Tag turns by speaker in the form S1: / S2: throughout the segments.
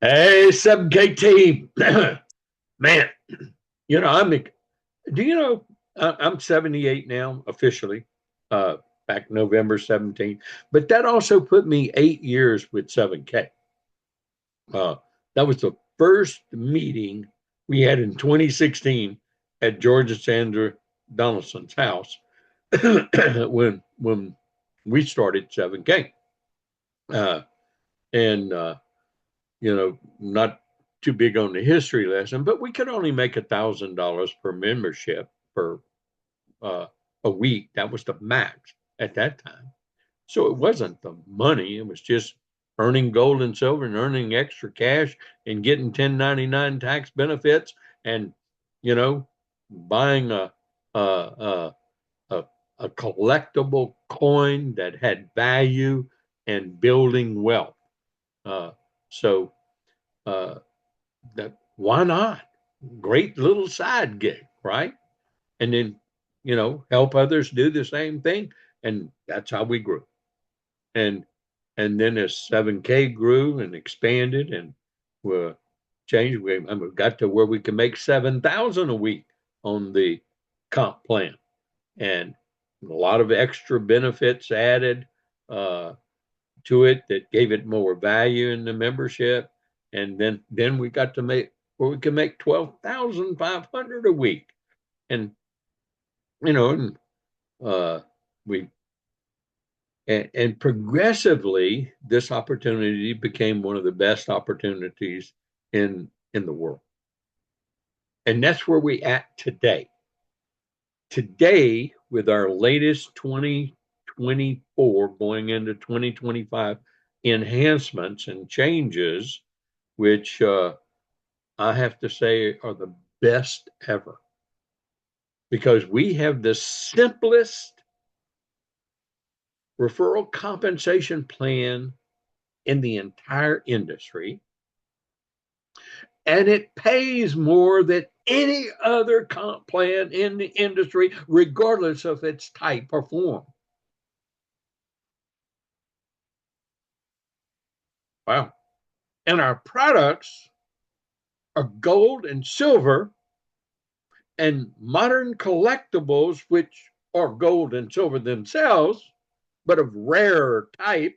S1: Hey, 7K team. Man, I'm, do you know, I'm 78 now officially, uh, back November 17th, but that also put me 8 years with 7K. Uh, that was the first meeting we had in 2016 at Georgia Sandra Donaldson's house when we started 7K. Uh, and not too big on the history lesson, but we could only make $1,000 per membership per uh, a week. That was the max at that time. So it wasn't the money; it was just earning gold and silver and earning extra cash and getting 1099 tax benefits and you know buying a a a, a collectible coin that had value and building wealth. Uh, so uh, that why not? Great little side gig, right? And then, help others do the same thing. And that's how we grew. And then as 7K grew and expanded and changed, we got to where we can make 7,000 a week on the comp plan. And a lot of extra benefits added uh, to it that gave it more value in the membership. And then we got to make where we can make 12,500 a week. And and uh, we and progressively this opportunity became one of the best opportunities in the world. And that's where we at today. Today, with our latest 2024 going into 2025 enhancements and changes, which I have to say are the best ever because we have the simplest referral compensation plan in the entire industry. And it pays more than any other comp plan in the industry, regardless of its type or form. Wow. And our products are gold and silver and modern collectibles, which are gold and silver themselves, but of rarer type.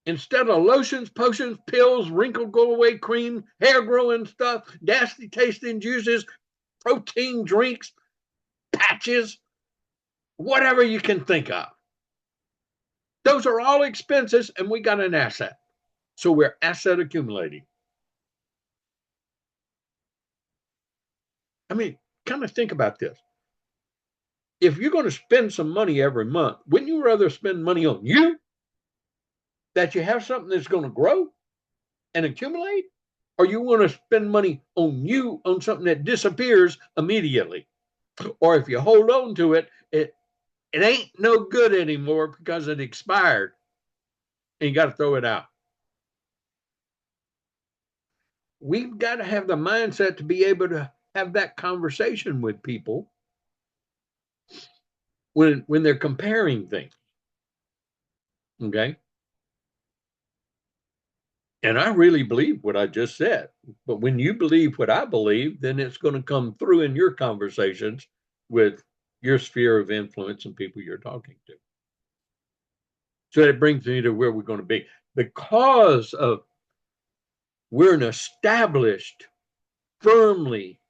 S1: Instead of lotions, potions, pills, wrinkle go away cream, hair growing stuff, nasty tasting juices, protein drinks, patches, whatever you can think of. Those are all expenses, and we got an asset. So we're asset accumulating. I mean, kind of think about this. If you're going to spend some money every month, wouldn't you rather spend money on you that you have something that's going to grow and accumulate? Or you want to spend money on you on something that disappears immediately? Or if you hold on to it, it ain't no good anymore because it expired and you got to throw it out. We've got to have the mindset to be able to have that conversation with people when they're comparing things. Okay. And I really believe what I just said. But when you believe what I believe, then it's going to come through in your conversations with your sphere of influence and people you're talking to. So that brings me to where we're going to be. Because of we're an established, firmly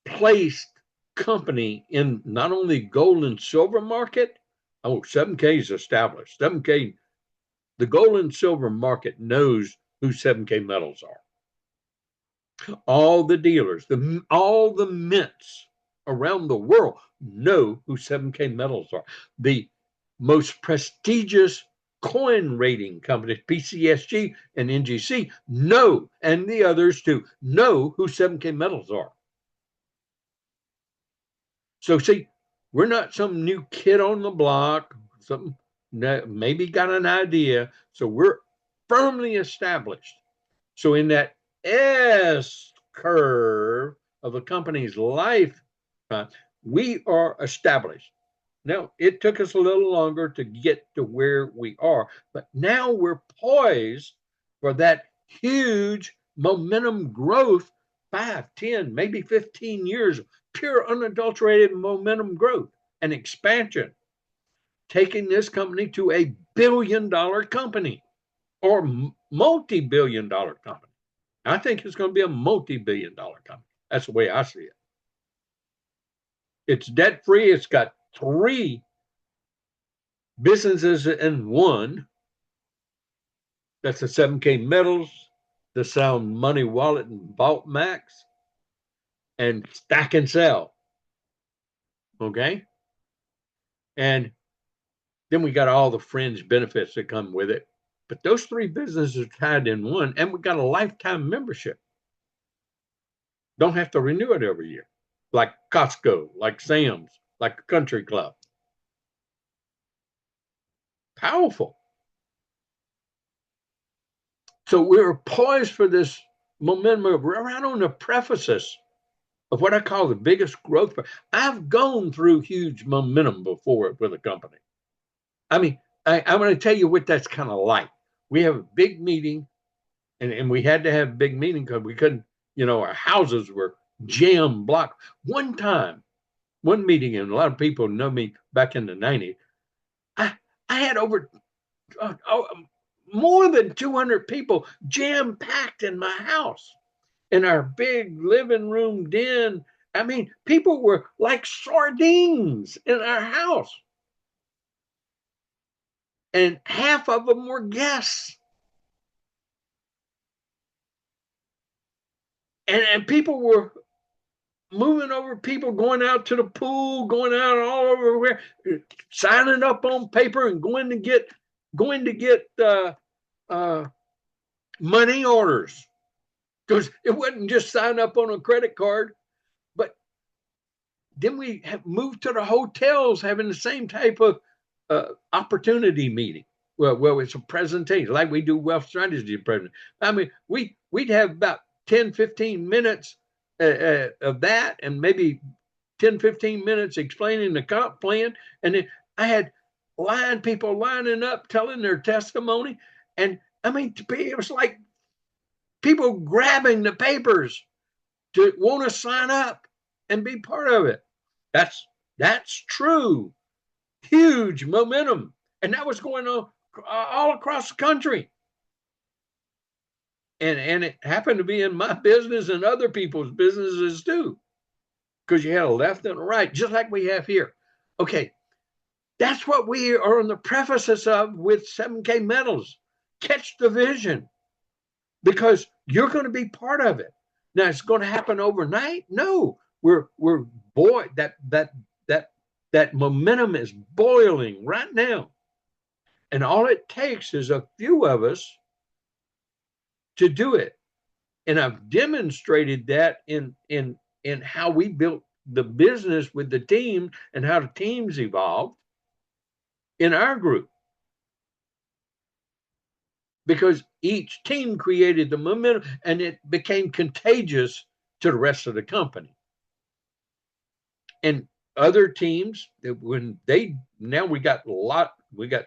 S1: placed company in not only gold and silver market. Oh, 7K is established. 7K, the gold and silver market knows who 7K metals are. All the dealers, all the mints around the world know who 7K metals are. The most prestigious coin rating companies, PCSG and NGC, know, and the others too, know who 7K metals are. So, see, we're not some new kid on the block, something maybe got an idea. So, we're firmly established. So, in that S curve of a company's life, we are established. Now, it took us a little longer to get to where we are, but now we're poised for that huge momentum growth, 5, 10, maybe 15 years, pure unadulterated momentum growth and expansion, taking this company to a $1 billion company or multi-billion-dollar company. I think it's going to be a multi-billion-dollar company. That's the way I see it. It's debt-free. It's got 3 businesses in one. That's the 7kmetals, the Sound Money Wallet and Vault Max, and Stack and Sell. Okay? And then we got all the fringe benefits that come with it. But those 3 businesses are tied in one, and we got a lifetime membership. Don't have to renew it every year, like Costco, like Sam's, like a country club. Powerful. So we're poised for this momentum. We're right on the prefaces of what I call the biggest growth. I've gone through huge momentum before with a company. I mean, I'm going to tell you what that's kind of like. We have a big meeting, and we had to have a big meeting because we couldn't, our houses were jam blocked. One time, one meeting, and a lot of people know me back in the 90s, I had over more than 200 people jam packed in my house, in our big living room den. I mean, people were like sardines in our house. And half of them were guests. And people were moving over, people going out to the pool, going out all over where, signing up on paper and going to get money orders, because it wasn't just sign up on a credit card. But then we have moved to the hotels, having the same type of opportunity meeting. Well, it's a presentation like we do wealth strategy presentation. I mean, we'd have about 10, 15 minutes of that, and maybe 10, 15 minutes explaining the comp plan. And then I had people lining up, telling their testimony. And I mean, it was like people grabbing the papers to want to sign up and be part of it. That's true. Huge momentum. And that was going on all across the country. And it happened to be in my business and other people's businesses too, because you had a left and a right, just like we have here. Okay, that's what we are in the prefaces of with 7kmetals. Catch the vision, because you're going to be part of it. Now, it's going to happen overnight? No, that momentum is boiling right now. And all it takes is a few of us to do it. And I've demonstrated that in how we built the business with the team and how the teams evolved in our group. Because each team created the momentum, and it became contagious to the rest of the company. And other teams, now we got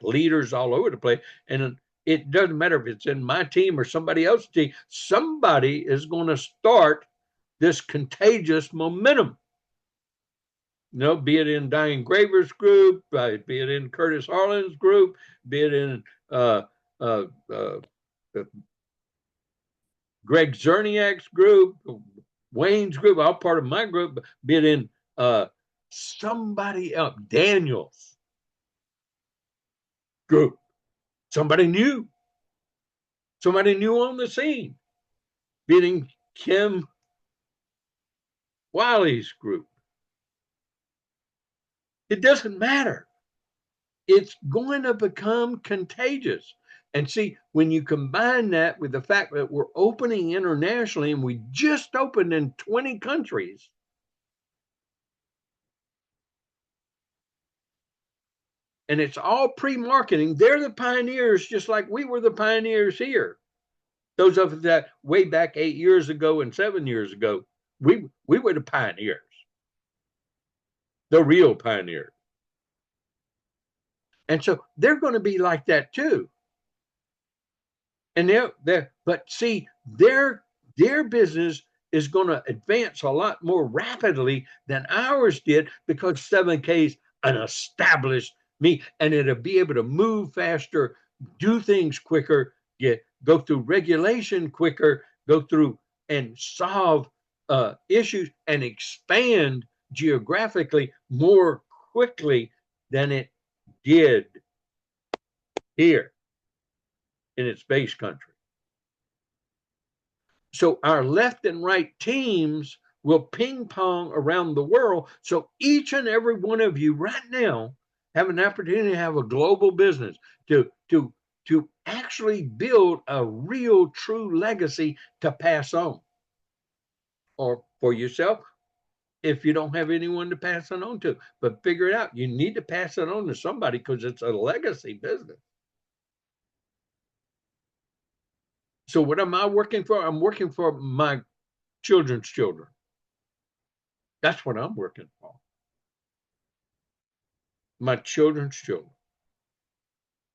S1: leaders all over the place, and it doesn't matter if it's in my team or somebody else's team. Somebody is going to start this contagious momentum. Be it in Diane Graver's group, be it in Curtis Harlan's group, be it in Greg Zerniak's group, Wayne's group, all part of my group, be it in somebody else, Daniel's group, somebody new on the scene, be it in Kim Wiley's group. It doesn't matter. It's going to become contagious. And see, when you combine that with the fact that we're opening internationally, and we just opened in 20 countries, and it's all pre-marketing. They're the pioneers, just like we were the pioneers here. Those of us that way back 8 years ago and 7 years ago, we were the pioneers. the real pioneers. And so they're going to be like that too. And but see, their business is going to advance a lot more rapidly than ours did because 7K is an established me, and it'll be able to move faster, do things quicker, go through regulation quicker, go through and solve issues and expand geographically more quickly than it did here in its base country. So our left and right teams will ping pong around the world. So each and every one of you right now have an opportunity to have a global business, to actually build a real true legacy to pass on, or for yourself if you don't have anyone to pass it on to. But figure it out. You need to pass it on to somebody because it's a legacy business. So what am I working for? I'm working for my children's children. That's what I'm working for. My children's children.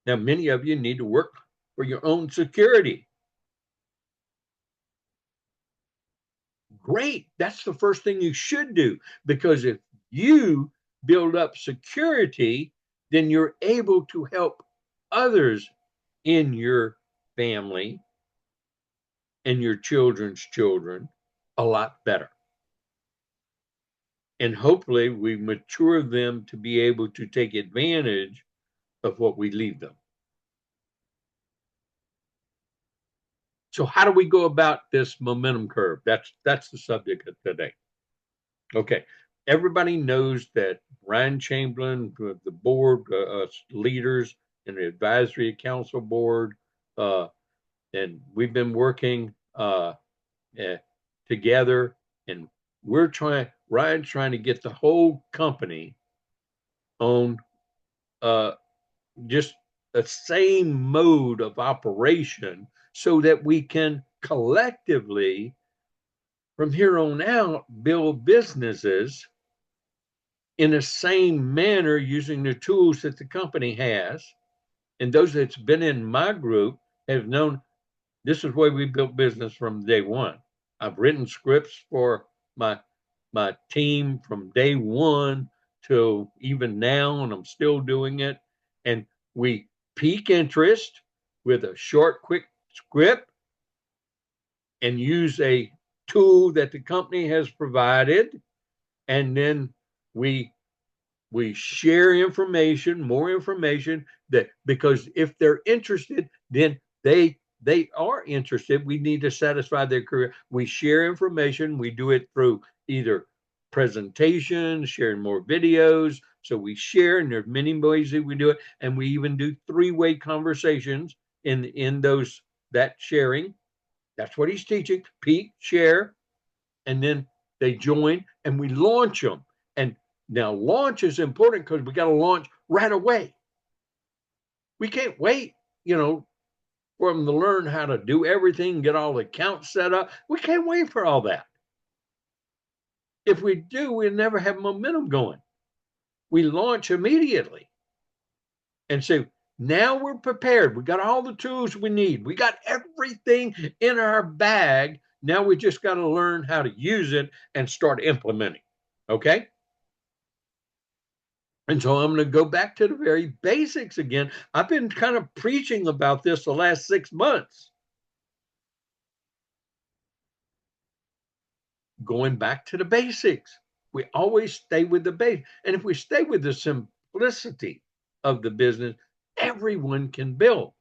S1: Now, many of you need to work for your own security. Great. That's the first thing you should do, because if you build up security, then you're able to help others in your family and your children's children a lot better. And hopefully we mature them to be able to take advantage of what we leave them. So how do we go about this momentum curve? That's the subject of today. Okay. Everybody knows that Ryan Chamberlain, the board leaders and the advisory council board, and we've been working together, and Ryan's trying to get the whole company on just the same mode of operation so that we can collectively, from here on out, build businesses in the same manner using the tools that the company has. And those that's been in my group have known this is the way we built business from day one. I've written scripts for my team from day one till even now, and I'm still doing it. And we pique interest with a short, quick script and use a tool that the company has provided. And then we share information, more information, that because if they're interested, then they are interested. We need to satisfy their career. We share information. We do it through either presentations, sharing more videos. So we share, and there's many ways that we do it. And we even do three-way conversations in that sharing. That's what he's teaching. Pete, share, and then they join, and we launch them. And now launch is important because we got to launch right away. We can't wait, for them to learn how to do everything, get all the accounts set up. We can't wait for all that. If we do, we'll never have momentum going. We launch immediately and say, now we're prepared. We got all the tools we need. We got everything in our bag. Now we just got to learn how to use it and start implementing. Okay? And so I'm going to go back to the very basics again. I've been kind of preaching about this the last 6 months. Going back to the basics. We always stay with the base. And if we stay with the simplicity of the business, everyone can build.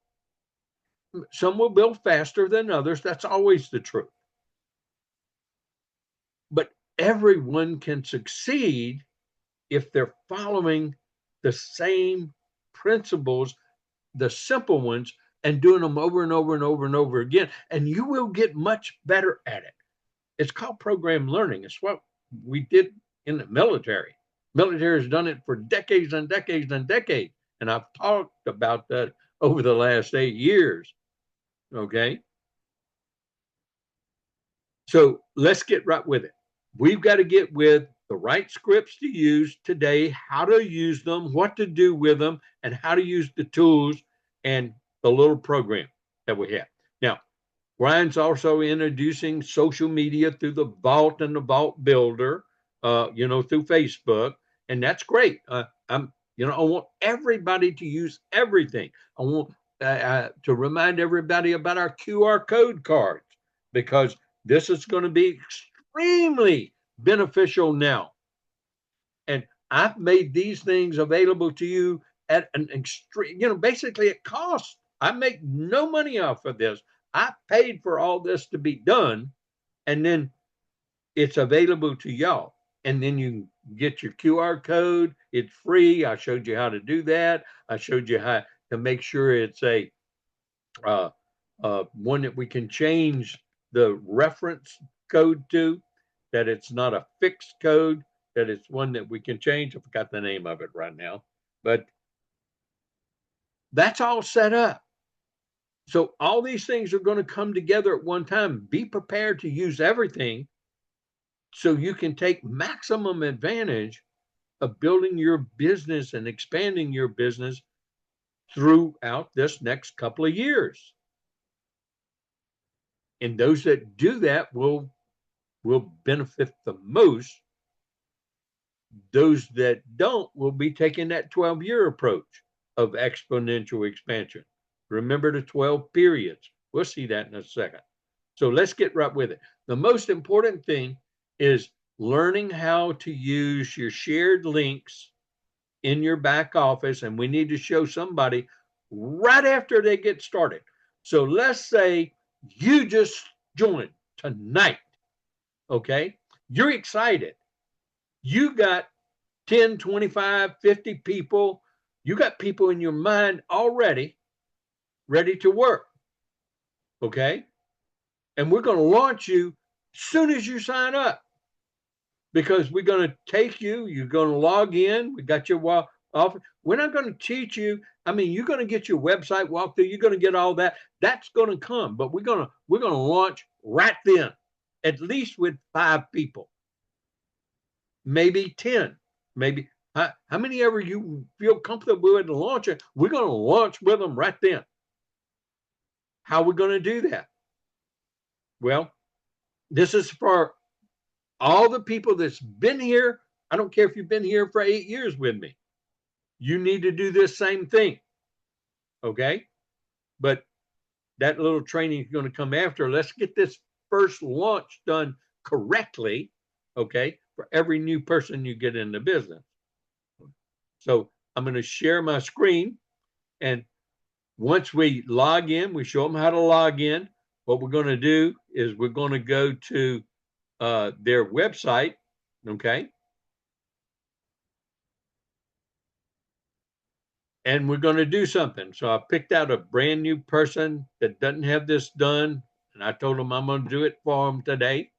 S1: Some will build faster than others. That's always the truth. But everyone can succeed if they're following the same principles, the simple ones, and doing them over and over and over and over again. And you will get much better at it. It's called program learning. It's what we did in the military. Military has done it for decades and decades and decades. And I've talked about that over the last 8 years. Okay. So let's get right with it. We've got to get with the right scripts to use today, how to use them, what to do with them, and how to use the tools and the little program that we have. Now, Brian's also introducing social media through the Vault and the Vault Builder, through Facebook, and that's great. I want everybody to use everything. I want to remind everybody about our QR code cards, because this is going to be extremely beneficial now. And I've made these things available to you at an extreme, basically at cost. I make no money off of this. I paid for all this to be done, and then it's available to y'all. And then you get your QR code. It's free. I showed you how to do that. I showed you how to make sure it's a one that we can change the reference code to, that it's not a fixed code, that it's one that we can change. I forgot the name of it right now, but that's all set up. So all these things are going to come together at one time. Be prepared to use everything so you can take maximum advantage of building your business and expanding your business throughout this next couple of years. And those that do that will benefit the most. Those that don't will be taking that 12-year approach of exponential expansion. Remember the 12 periods. We'll see that in a second. So let's get right with it. The most important thing is learning how to use your shared links in your back office, and we need to show somebody right after they get started. So let's say you just joined tonight, okay? You're excited. You got 10, 25, 50 people. You got people in your mind already ready to work, okay? And we're going to launch you as soon as you sign up, because we're going to take you, you're going to log in. We got your office. We're not going to teach you. I mean, you're going to get your website walkthrough. You're going to get all that. That's going to come, but we're going to launch right then, at least with 5 people, maybe 10, maybe how many ever you feel comfortable with launching. We're going to launch with them right then. How are we going to do that? Well, this is for all the people that's been here. I don't care if you've been here for 8 years with me. You need to do this same thing, okay? But that little training is going to come after. Let's get this first launch done correctly, okay, for every new person you get in the business. So I'm going to share my screen, and once we log in, we show them how to log in. What we're going to do is we're going to go to their website, okay? And we're going to do something. So I picked out a brand new person that doesn't have this done, and I told them I'm going to do it for them today.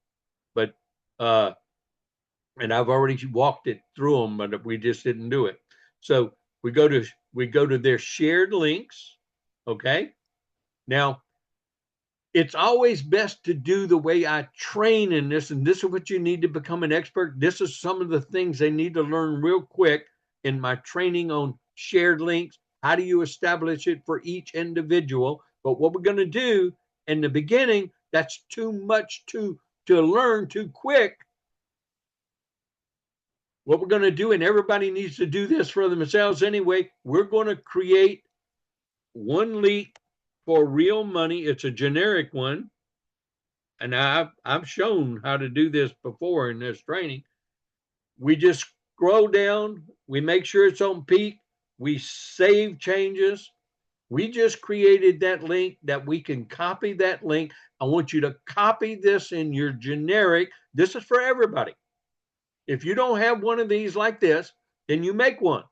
S1: But and I've already walked it through them, but we just didn't do it. So we go to their shared links, okay? Now, it's always best to do the way I train in this, and this is what you need to become an expert. This is some of the things they need to learn real quick in my training on shared links. How do you establish it for each individual? But what we're going to do in the beginning, that's too much to learn too quick. What we're going to do, and everybody needs to do this for themselves anyway, we're going to create one link for real money. It's a generic one. And I've shown how to do this before in this training. We just scroll down. We make sure it's on peak. We save changes. We just created that link that we can copy that link. I want you to copy this in your generic. This is for everybody. If you don't have one of these like this, then you make one.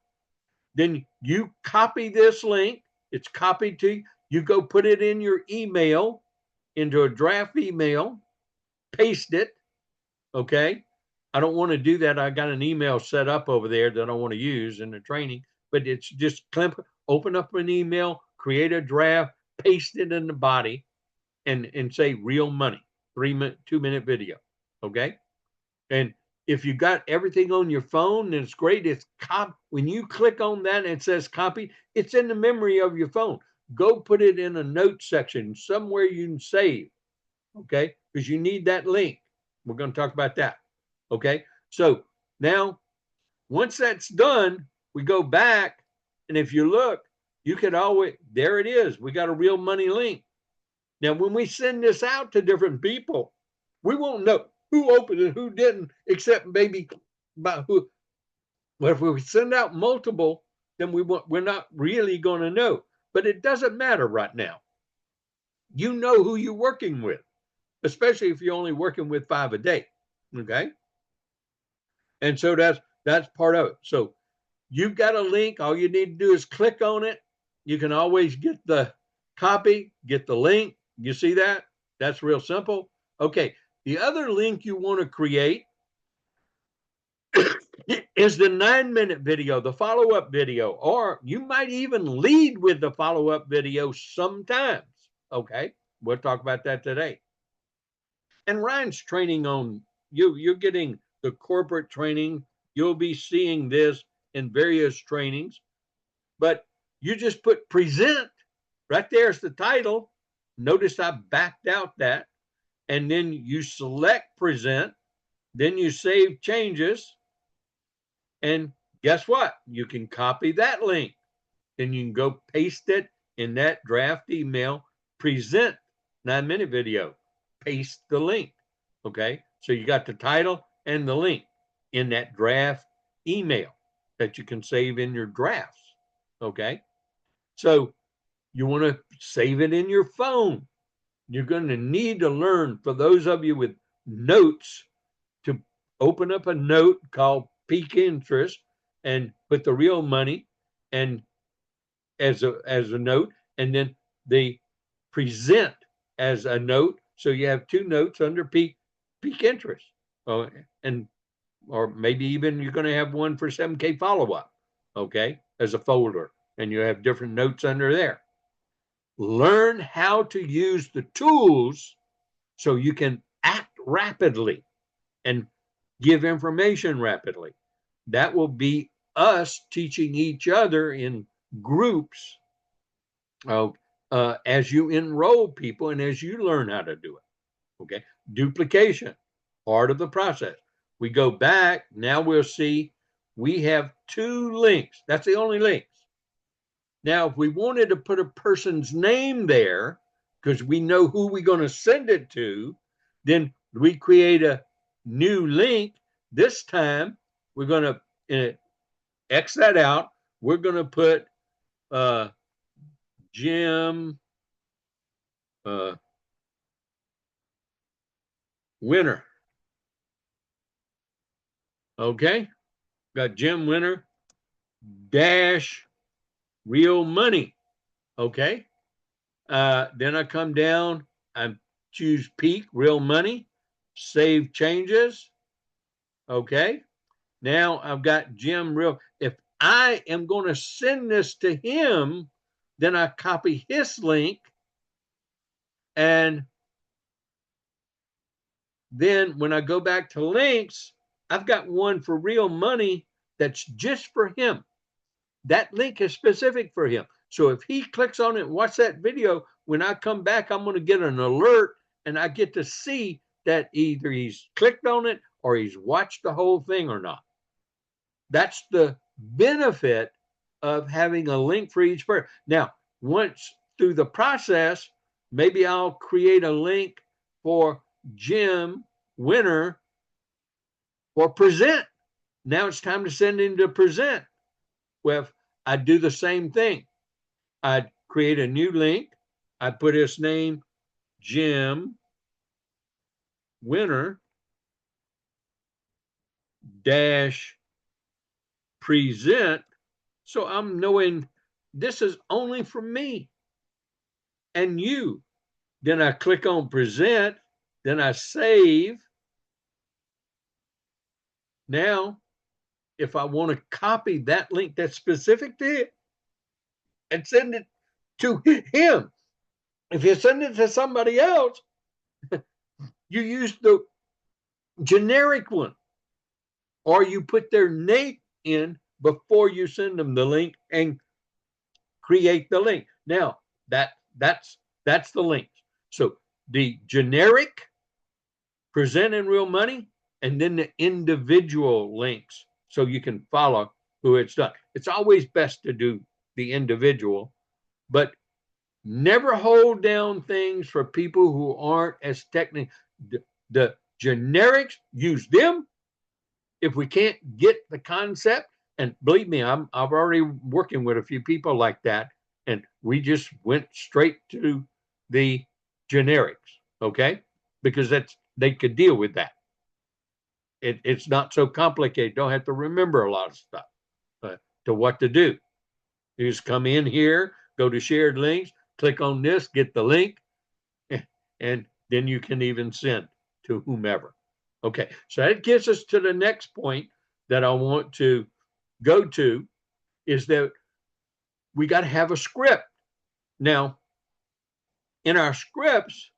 S1: Then you copy this link. It's copied to you. You go put it in your email, into a draft email, paste it, okay? I don't want to do that. I got an email set up over there that I want to use in the training, but it's just open up an email, create a draft, paste it in the body, and say real money, 2-minute video, okay? And if you got everything on your phone, then it's great. It's when you click on that and it says copy, it's in the memory of your phone. Go put it in a note section somewhere you can save, okay? Because you need that link. We're going to talk about that, okay? So now, once that's done, we go back, and if you look, you could always, there it is. We got a real money link. Now, when we send this out to different people, we won't know who opened it, who didn't, except maybe about who. But if we send out multiple, then we're not really going to know. But it doesn't matter right now. You know who you're working with, especially if you're only working with 5 a day. Okay. And so that's part of it. So you've got a link. All you need to do is click on it. You can always get the copy, get the link. You see that? That's real simple. Okay. The other link you want to create is the 9-minute video, the follow-up video, or you might even lead with the follow-up video sometimes. Okay. We'll talk about that today. And Ryan's training on you. You're getting the corporate training. You'll be seeing this in various trainings, but you just put present right there's the title. Notice I backed out that, and then you select present, then you save changes, and guess what? You can copy that link. Then you can go paste it in that draft email, present 9-minute video, paste the link. Okay. So you got the title and the link in that draft email that you can save in your drafts. Okay. So you want to save it in your phone. You're going to need to learn, for those of you with notes, to open up a note called peak interest and put the real money and as a note, and then the present as a note. So you have 2 notes under peak interest. And or maybe even you're going to have one for 7K follow-up, okay, as a folder, and you have different notes under there. Learn how to use the tools so you can act rapidly and give information rapidly. That will be us teaching each other in groups as you enroll people and as you learn how to do it. Okay. Duplication, part of the process. We go back. Now we'll see we have 2 links. That's the only links. Now, if we wanted to put a person's name there, because we know who we're going to send it to, then we create a new link. This time, we're going to X that out. We're going to put Jim Winner. Okay. Got Jim Winner dash real money. Okay. Then I come down, I choose peak real money, save changes. Okay. Now I've got Jim real. If I am going to send this to him, then I copy his link, and then when I go back to links, I've got one for real money that's just for him. That link is specific for him. So if he clicks on it and watch that video, when I come back, I'm going to get an alert, and I get to see that either he's clicked on it or he's watched the whole thing or not. That's the benefit of having a link for each person. Now, once through the process, maybe I'll create a link for Jim Winner or present. Now it's time to send him to present. Well, I do the same thing. I create a new link. I put his name, Jim Winner dash present. So I'm knowing this is only for me and you. Then I click on present. Then I save. Now, if I want to copy that link that's specific to it and send it to him, if you send it to somebody else, you use the generic one. or you put their name in before you send them the link and create the link. Now that's the links. So the generic present in real money, and then the individual links so you can follow who it's done. It's always best to do the individual, but never hold down things for people who aren't as technical. The generics, use them. If we can't get the concept, and believe me, I've already working with a few people like that, and we just went straight to the generics, okay? Because they could deal with that. It's not so complicated. Don't have to remember a lot of stuff to what to do. You just come in here, go to shared links, click on this, get the link, and then you can even send to whomever. Okay, so that gets us to the next point that I want to go to, is that we got to have a script. Now, in our scripts,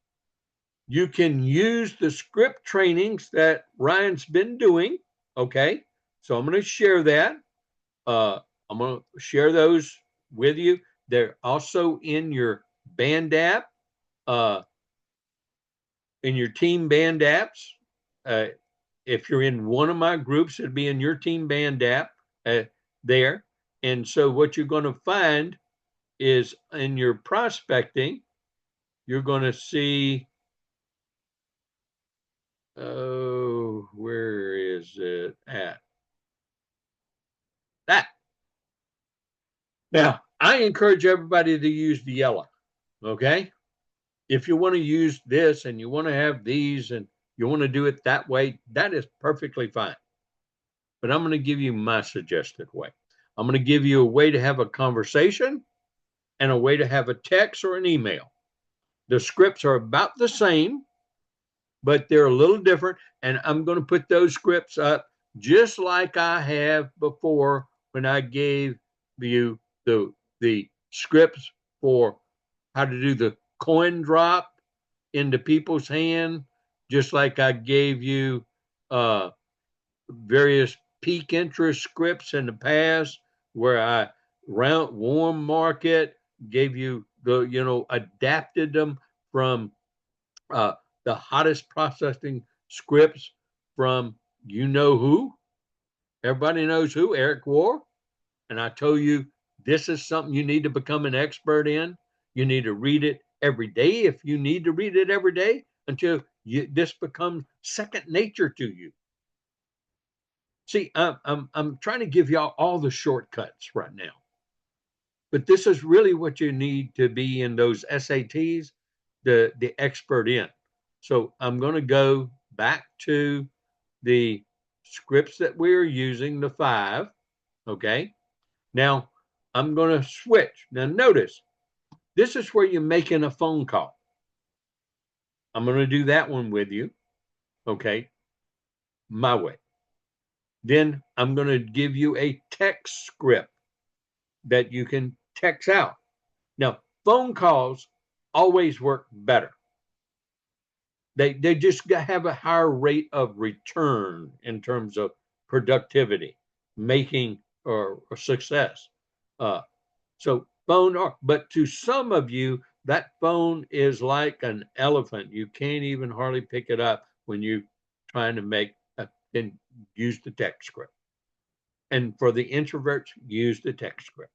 S1: you can use the script trainings that Ryan's been doing. Okay, so I'm going to share that. I'm going to share those with you. They're also in your band app, in your team band apps. If you're in one of my groups, it'd be in your team band app there. And so what you're going to find is in your prospecting, you're going to see, oh, where is it at? That. Now, I encourage everybody to use the yellow, okay? If you want to use this and you want to have these and you want to do it that way, that is perfectly fine. But I'm going to give you my suggested way. I'm going to give you a way to have a conversation and a way to have a text or an email. The scripts are about the same, but they're a little different. And I'm going to put those scripts up just like I have before when I gave you the scripts for how to do the coin drop into people's hand, just like I gave you various peak interest scripts in the past where I warm market, gave you adapted them from the hottest processing scripts from who. Everybody knows who, Eric War. And I told you, this is something you need to become an expert in. You need to read it every day if you need to read it every day until this becomes second nature to you. See, I'm trying to give y'all all the shortcuts right now. But this is really what you need to be in those SATs, the expert in. So I'm going to go back to the scripts that we're using, the 5, okay? Now, I'm going to switch. Now, notice, this is where you're making a phone call. I'm going to do that one with you, okay, my way. Then I'm going to give you a text script that you can text out. Now, phone calls always work better. They just have a higher rate of return in terms of productivity, making or success. So phone, but to some of you, that phone is like an elephant. You can't even hardly pick it up when you're trying to then use the text script. And for the introverts, use the text script.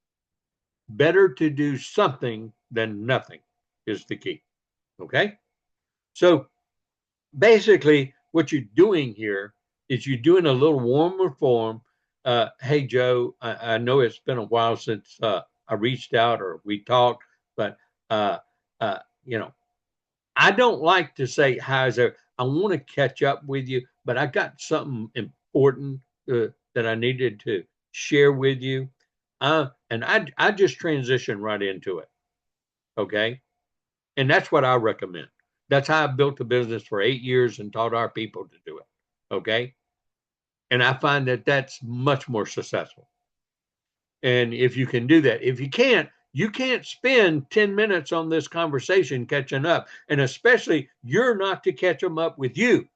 S1: Better to do something than nothing is the key. Okay? So basically, what you're doing here is you're doing a little warmer form. Hey, Joe, I know it's been a while since I reached out or we talked, but I don't like to say how's there. I want to catch up with you, but I got something important that I needed to share with you. And I just transitioned right into it. Okay. And that's what I recommend. That's how I built the business for 8 years and taught our people to do it. Okay. And I find that that's much more successful. And if you can do that, if you can't spend 10 minutes on this conversation catching up. And especially, you're not to catch them up with you.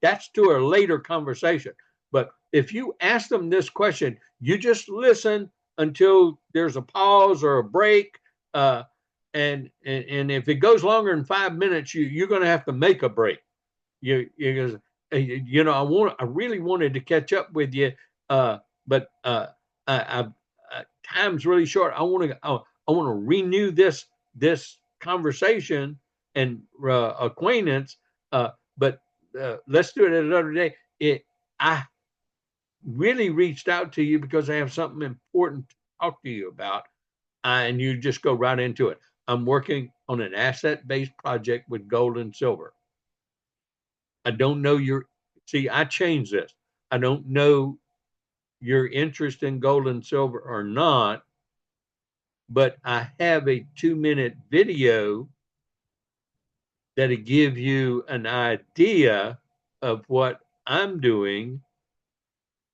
S1: That's to a later conversation. But if you ask them this question, you just listen until there's a pause or a break. And if it goes longer than 5 minutes, you're going to have to make a break. I really wanted to catch up with you, but time's really short. I want to renew this conversation and acquaintance, but let's do it another day. I really reached out to you because I have something important to talk to you about, and you just go right into it. I'm working on an asset-based project with gold and silver. I don't know I changed this. I don't know your interest in gold and silver or not, but I have a 2-minute video that'll give you an idea of what I'm doing.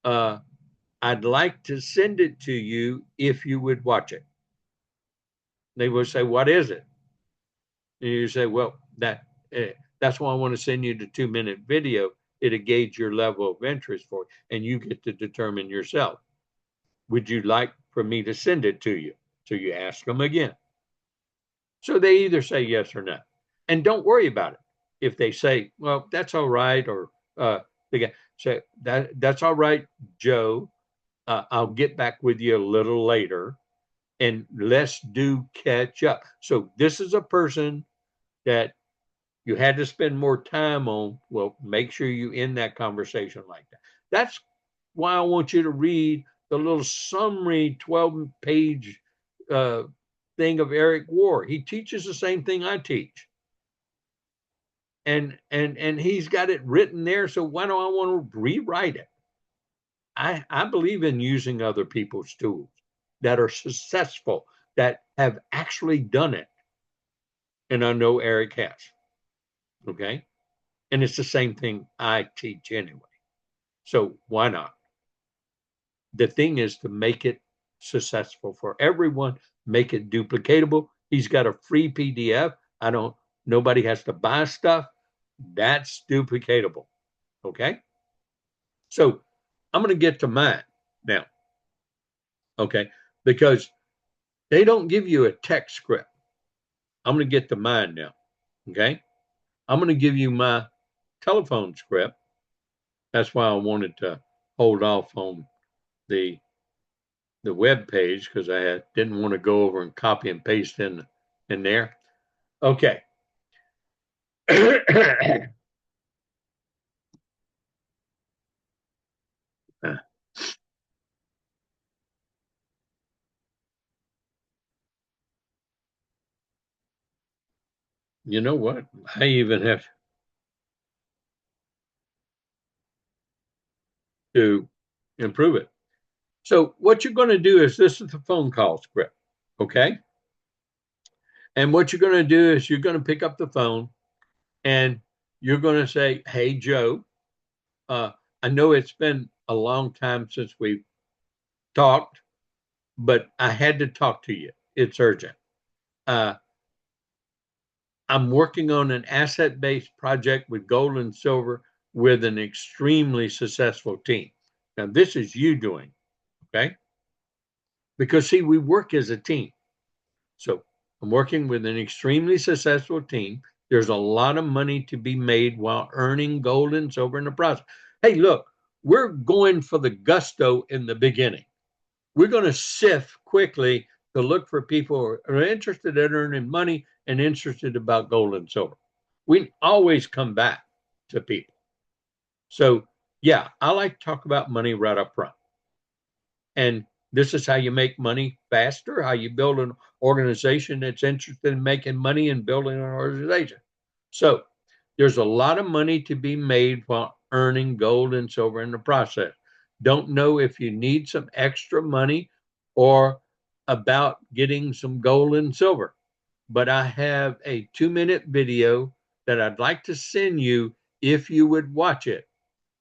S1: I'd like to send it to you if you would watch it. They will say, what is it? And you say, well, that's why I want to send you the 2-minute video. It'll gauge your level of interest for it, and you get to determine yourself. Would you like for me to send it to you? So you ask them again. So they either say yes or no. And don't worry about it. If they say, well, that's all right, or they say, that's all right, Joe. I'll get back with you a little later, and let's do catch up. So this is a person that you had to spend more time on. Well, make sure you end that conversation like that. That's why I want you to read the little summary 12-page thing of Eric War. He teaches the same thing I teach. And he's got it written there. So why do I want to rewrite it? I believe in using other people's tools that are successful, that have actually done it. And I know Eric has. Okay. And it's the same thing I teach anyway. So why not? The thing is to make it successful for everyone, make it duplicatable. He's got a free PDF. Nobody has to buy stuff. That's duplicatable. Okay. So I'm going to get to mine now. Okay. Because they don't give you a text script. I'm going to get to mine now. Okay. I'm going to give you my telephone script. That's why I wanted to hold off on the web page, because I didn't want to go over and copy and paste in there. Okay. You know what? I even have to improve it. So what you're going to do is, this is the phone call script. Okay. And what you're going to do is you're going to pick up the phone and you're going to say, hey, Joe, I know it's been a long time since we've talked, but I had to talk to you. It's urgent. I'm working on an asset-based project with gold and silver with an extremely successful team. Now, this is you doing, okay? Because, see, we work as a team. So I'm working with an extremely successful team. There's a lot of money to be made while earning gold and silver in the process. Hey, look, we're going for the gusto in the beginning. We're going to sift quickly to look for people who are interested in earning money and interested about gold and silver. We always come back to people. So, yeah, I like to talk about money right up front. And this is how you make money faster, how you build an organization that's interested in making money and building an organization. So there's a lot of money to be made while earning gold and silver in the process. Don't know if you need some extra money or about getting some gold and silver, but I have a 2-minute video that I'd like to send you if you would watch it.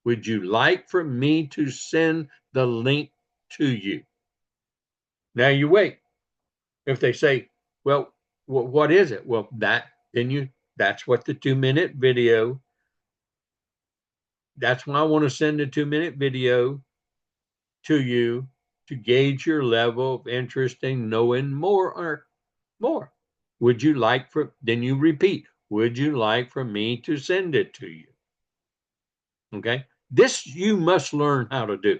S1: Would you like for me to send the link to you? Now you wait. If they say, well, what is it? Well, that's what the 2-minute video That's why I want to send a 2-minute video to you to gauge your level of interest in knowing more or more. Would you like for, then you repeat, would you like for me to send it to you? Okay. This you must learn how to do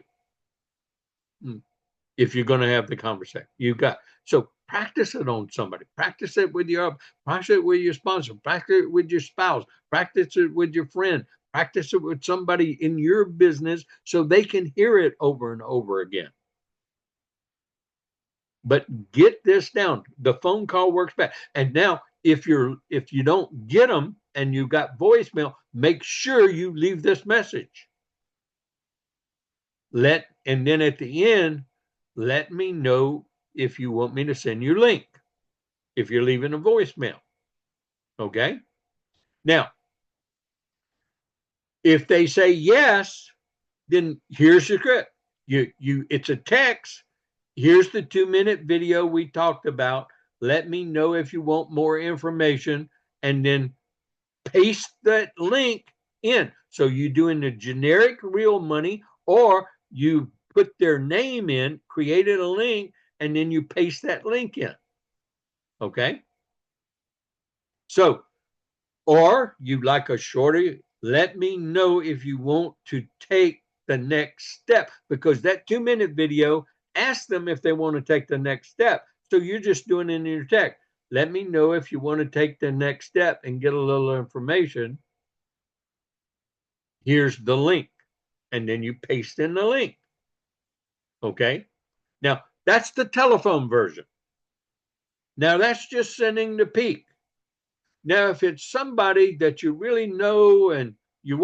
S1: if you're going to have the conversation. You got, so practice it on somebody, practice it with your sponsor, practice it with your spouse, practice it with your friend, practice it with somebody in your business so they can hear it over and over again. But get this down. The phone call works best. And now if you don't get them and you've got voicemail, make sure you leave this message. And then at the end, let me know if you want me to send you a link, if you're leaving a voicemail. Okay? Now, if they say yes, then here's your script. It's a text. Here's the 2-minute video we talked about. Let me know if you want more information, and then paste that link in. So you doing the generic real money, or you put their name in, created a link, and then you paste that link in. Okay? So, or you like a shorter, let me know if you want to take the next step, because that 2-minute video, ask them if they want to take the next step. So you're just doing it in your text. Let me know if you want to take the next step and get a little information. Here's the link. And then you paste in the link. Okay. Now, that's the telephone version. Now, that's just sending the peak. Now, if it's somebody that you really know and you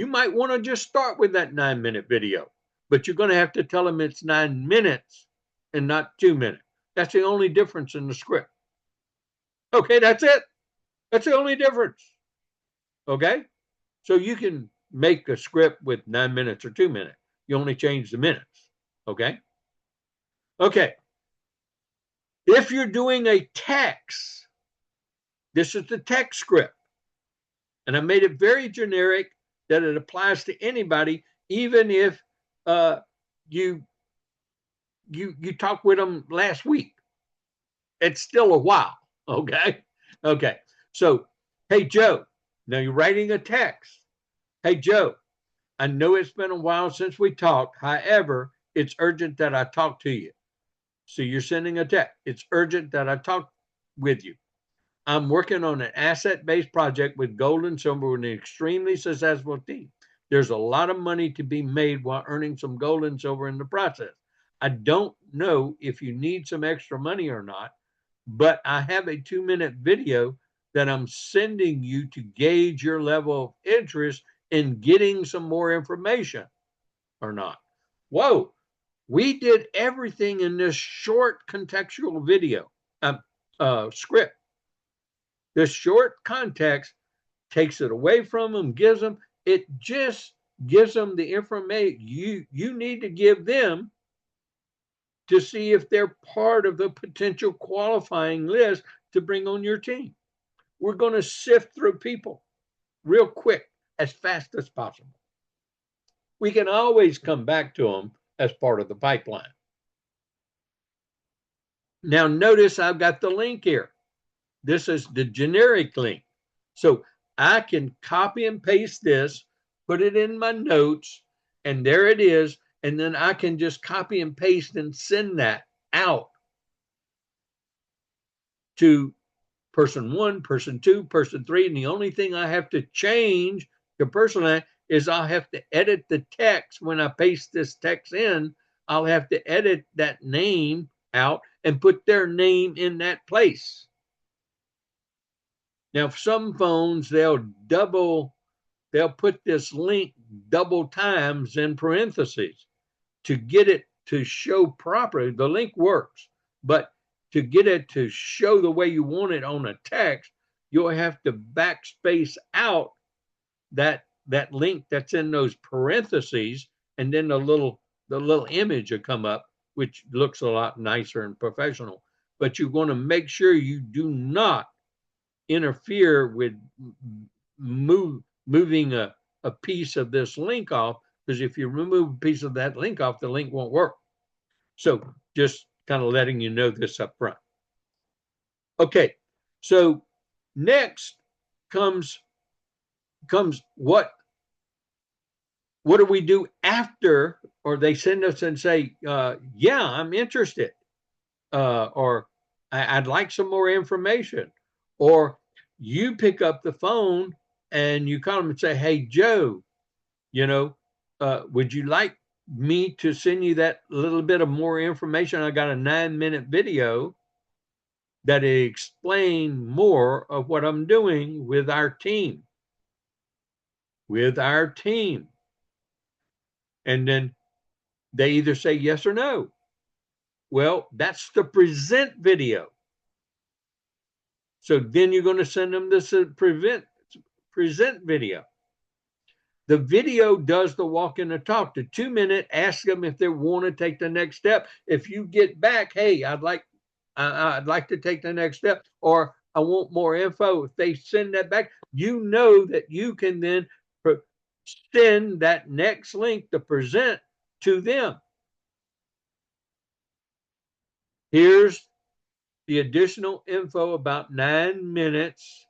S1: might want to just start with that 9-minute video, but you're going to have to tell them it's 9 minutes and not 2 minutes. That's the only difference in the script. Okay, that's it. That's the only difference. Okay. So you can make a script with 9 minutes or 2 minutes. You only change the minutes. Okay. Okay. If you're doing a text, this is the text script. And I made it very generic that it applies to anybody, even if you talked with them last week. It's still a while. Okay. Okay. So, hey, Joe, now you're writing a text. Hey, Joe, I know it's been a while since we talked. However, it's urgent that I talk to you. So you're sending a text. It's urgent that I talk with you. I'm working on an asset-based project with gold and silver with an extremely successful team. There's a lot of money to be made while earning some gold and silver in the process. I don't know if you need some extra money or not, but I have a 2-minute video that I'm sending you to gauge your level of interest in getting some more information or not. Whoa, we did everything in this short contextual video script. This short context takes it away from them, it just gives them the information you need to give them to see if they're part of the potential qualifying list to bring on your team. We're going to sift through people real quick, as fast as possible. We can always come back to them as part of the pipeline. Now, notice I've got the link here. This is the generic link. So I can copy and paste this, put it in my notes, and there it is. And then I can just copy and paste and send that out to person 1, person 2, person 3. And the only thing I have to change to personalize is I'll have to edit the text. When I paste this text in, I'll have to edit that name out and put their name in that place. Now, some phones, they'll put this link double times in parentheses to get it to show properly. The link works, but to get it to show the way you want it on a text, you'll have to backspace out that link that's in those parentheses, and then the little image will come up, which looks a lot nicer and professional. But you want to make sure you do not interfere with moving a piece of this link off, because if you remove a piece of that link off, the link won't work. So just kind of letting you know this up front. Okay, so next comes what do we do after, or they send us and say, yeah, I'm interested, or I'd like some more information, or you pick up the phone and you call them and say, hey, Joe, would you like me to send you that little bit of more information? I got a 9-minute video that explain more of what I'm doing with our team. And then they either say yes or no. Well, that's the present video. So then you're going to send them this present video. The video does the walk and the talk. The 2-minute, ask them if they want to take the next step. If you get back, hey, I'd like to take the next step, or I want more info. If they send that back, you know that you can then send that next link to present to them. Here's the additional info about 9 minutes.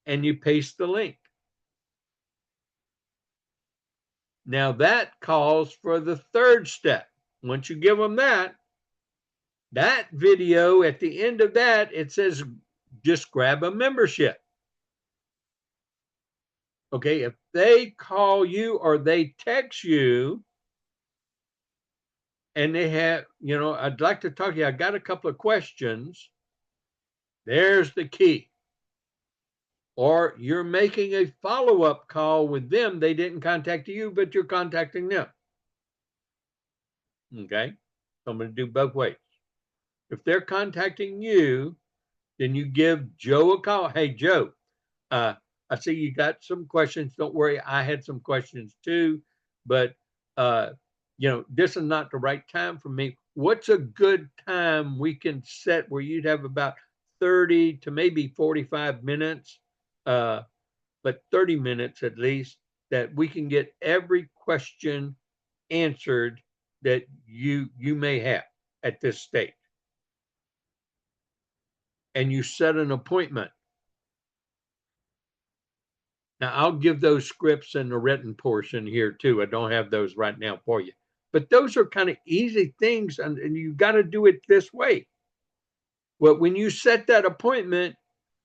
S1: And you paste the link. Now that calls for the third step. Once you give them that video, at the end of that, it says, just grab a membership. Okay, if they call you or they text you and they have, I'd like to talk to you, I got a couple of questions, there's the key. Or you're making a follow-up call with them. They didn't contact you, but you're contacting them. Okay, so I'm going to do both ways. If they're contacting you, then you give Joe a call. Hey, Joe, I see you got some questions. Don't worry, I had some questions too, but this is not the right time for me. What's a good time we can set where you'd have about 30 to maybe 45 minutes, but 30 minutes at least, that we can get every question answered that you may have at this stage. And you set an appointment. Now, I'll give those scripts in the written portion here too. I don't have those right now for you. But those are kind of easy things, and you got to do it this way. Well, when you set that appointment,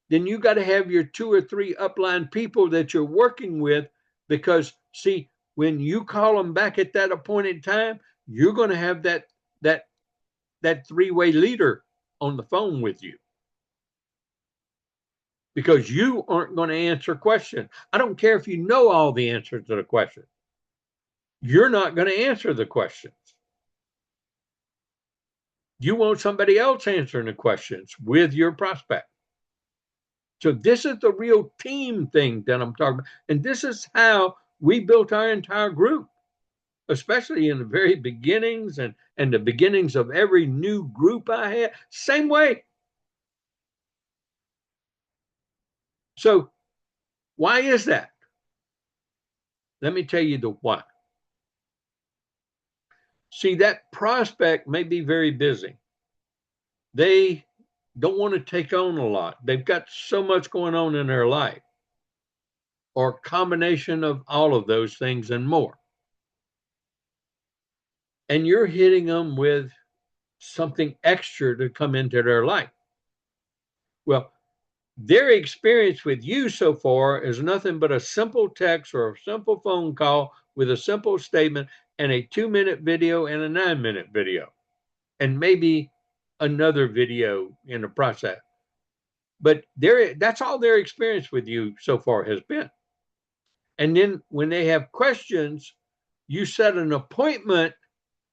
S1: then you got to have your 2 or 3 upline people that you're working with, because, see, when you call them back at that appointed time, you're going to have that 3-way leader on the phone with you, because you aren't going to answer questions. I don't care if you know all the answers to the question. You're not going to answer the questions. You want somebody else answering the questions with your prospect. So this is the real team thing that I'm talking about. And this is how we built our entire group, especially in the very beginnings and the beginnings of every new group I had. Same way. So why is that? Let me tell you the why. See, that prospect may be very busy. They don't want to take on a lot. They've got so much going on in their life, or a combination of all of those things and more. And you're hitting them with something extra to come into their life. Well, their experience with you so far is nothing but a simple text or a simple phone call with a simple statement and a 2-minute video and a 9-minute video, and maybe another video in the process. But that's all their experience with you so far has been. And then when they have questions, you set an appointment.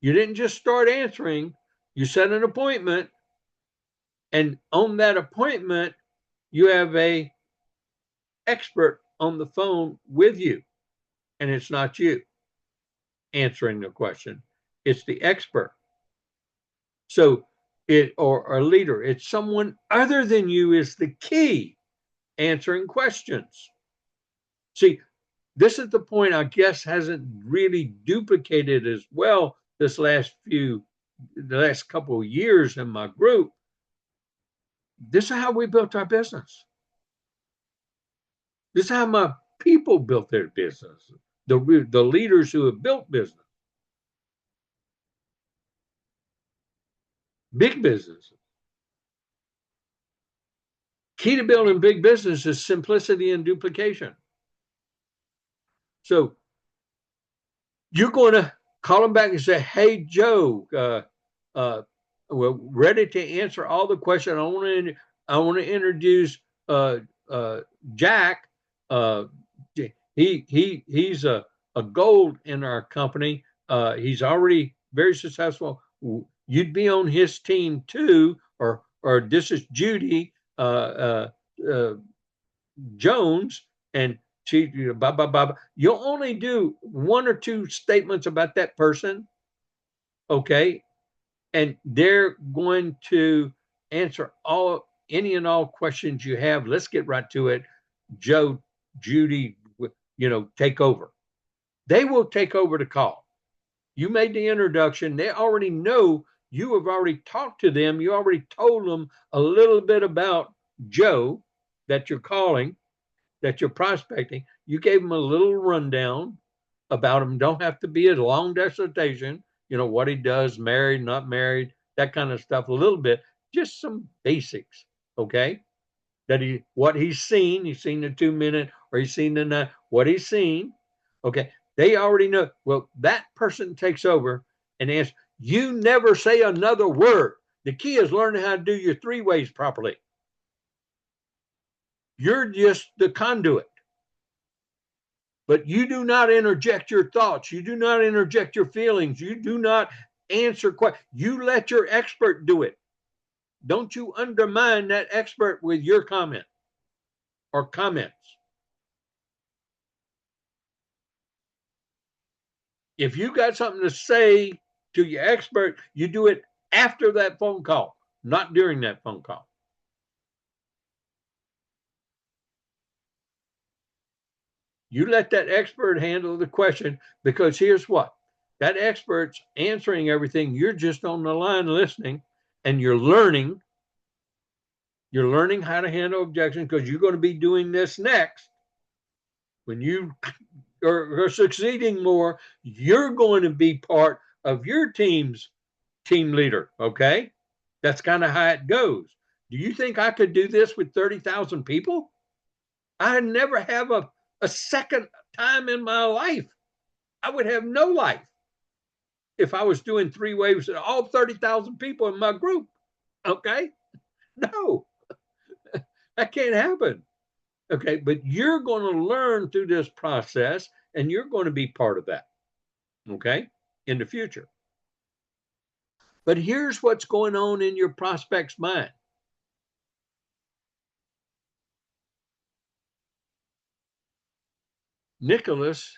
S1: You didn't just start answering. You set an appointment. And on that appointment, you have a expert on the phone with you. And it's not you answering the question. It's the expert. So or a leader. It's someone other than you is the key answering questions. See, this is the point I guess hasn't really duplicated as well the last couple of years in my group. This is how we built our business. This is how my people built their business. The leaders who have built business, big businesses. Key to building big business is simplicity and duplication. So you're going to call them back and say, "Hey, Joe, we're ready to answer all the questions. I want to introduce Jack. Uh, he's a gold in our company. He's already very successful. You'd be on his team too, or this is Judy Jones, and she blah blah blah. You'll only do one or two statements about that person, okay, and they're going to answer any and all questions you have. Let's get right to it. Joe, Judy, take over. They will take over the call. You made the introduction. They already know you have already talked to them. You already told them a little bit about Joe that you're calling, that you're prospecting. You gave them a little rundown about him. Don't have to be a long dissertation, what he does, married, not married, that kind of stuff, a little bit, just some basics, okay? What he's seen the 2 minute, or he's seen what he's seen, okay? They already know. Well, that person takes over and asks, you never say another word. The key is learning how to do your 3 ways properly. You're just the conduit. But you do not interject your thoughts. You do not interject your feelings. You do not answer questions. You let your expert do it. Don't you undermine that expert with your comment or comments. If you got something to say to your expert, you do it after that phone call, not during that phone call. You let that expert handle the question, because here's what, that expert's answering everything. You're just on the line listening, and you're learning how to handle objections, because you're going to be doing this next. When you are succeeding more, you're going to be part of your team's team leader, okay? That's kind of how it goes. Do you think I could do this with 30,000 people? I'd never have a second time in my life. I would have no life if I was doing 3 waves at all 30,000 people in my group. Okay? No, that can't happen. Okay, but you're going to learn through this process, and you're going to be part of that. Okay, in the future. But here's what's going on in your prospect's mind. Nicholas,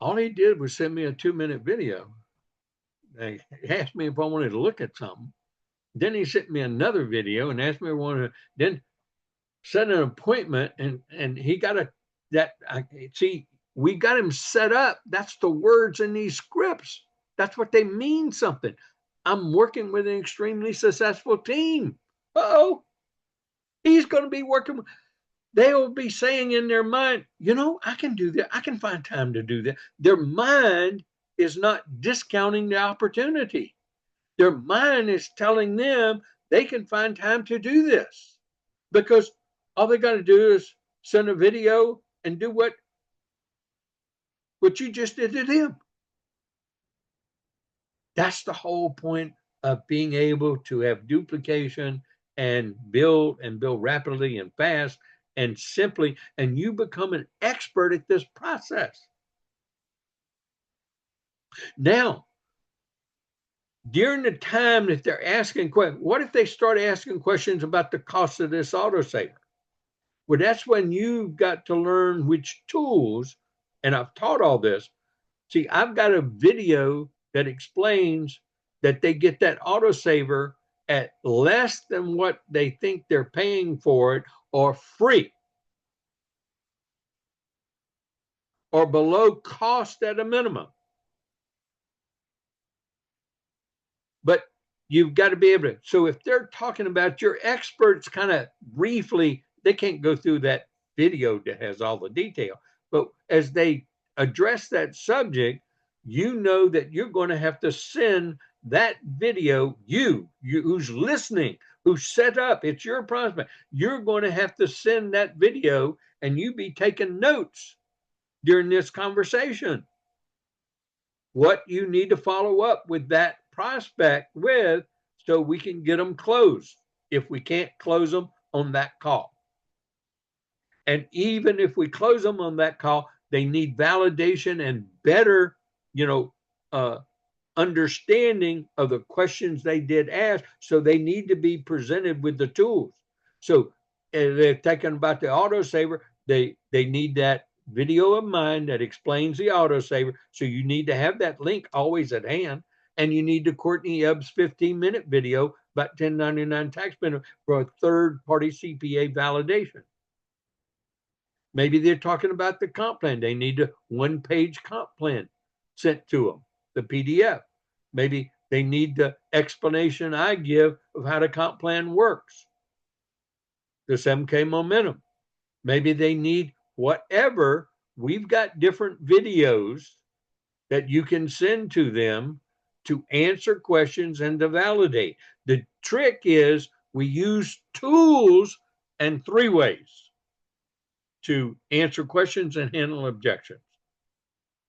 S1: all he did was send me a 2-minute video. He asked me if I wanted to look at something. Then he sent me another video and asked me if I wanted to then set an appointment, and he got we got him set up. That's the words in these scripts. That's what they mean something. I'm working with an extremely successful team. Uh-oh. He's going to be working. They'll be saying in their mind, I can do that. I can find time to do that. Their mind is not discounting the opportunity. Their mind is telling them they can find time to do this, because all they got to do is send a video and do what you just did to them. That's the whole point of being able to have duplication and build rapidly and fast and simply, and you become an expert at this process. Now, during the time that they're asking questions, what if they start asking questions about the cost of this autosaver? Well, that's when you've got to learn which tools, and I've taught all this. See, I've got a video that explains that they get that autosaver at less than what they think they're paying for it, or free, or below cost at a minimum. But you've got to be able to. So if they're talking about your experts kind of briefly, they can't go through that video that has all the detail. But as they address that subject, you know that you're going to have to send that video, you who's listening, who's set up, it's your prospect. You're going to have to send that video, and you be taking notes during this conversation. What you need to follow up with that prospect with, so we can get them closed if we can't close them on that call. And even if we close them on that call, they need validation and better, understanding of the questions they did ask. So they need to be presented with the tools. So they're talking about the autosaver. They need that video of mine that explains the autosaver. So you need to have that link always at hand. And you need the Courtney Ebbs 15-minute video about 1099 tax benefit for a third-party CPA validation. Maybe they're talking about the comp plan. They need a one-page comp plan sent to them, the PDF. Maybe they need the explanation I give of how the comp plan works, the 7K momentum. Maybe they need whatever. We've got different videos that you can send to them to answer questions and to validate. The trick is we use tools and 3 ways to answer questions and handle objections.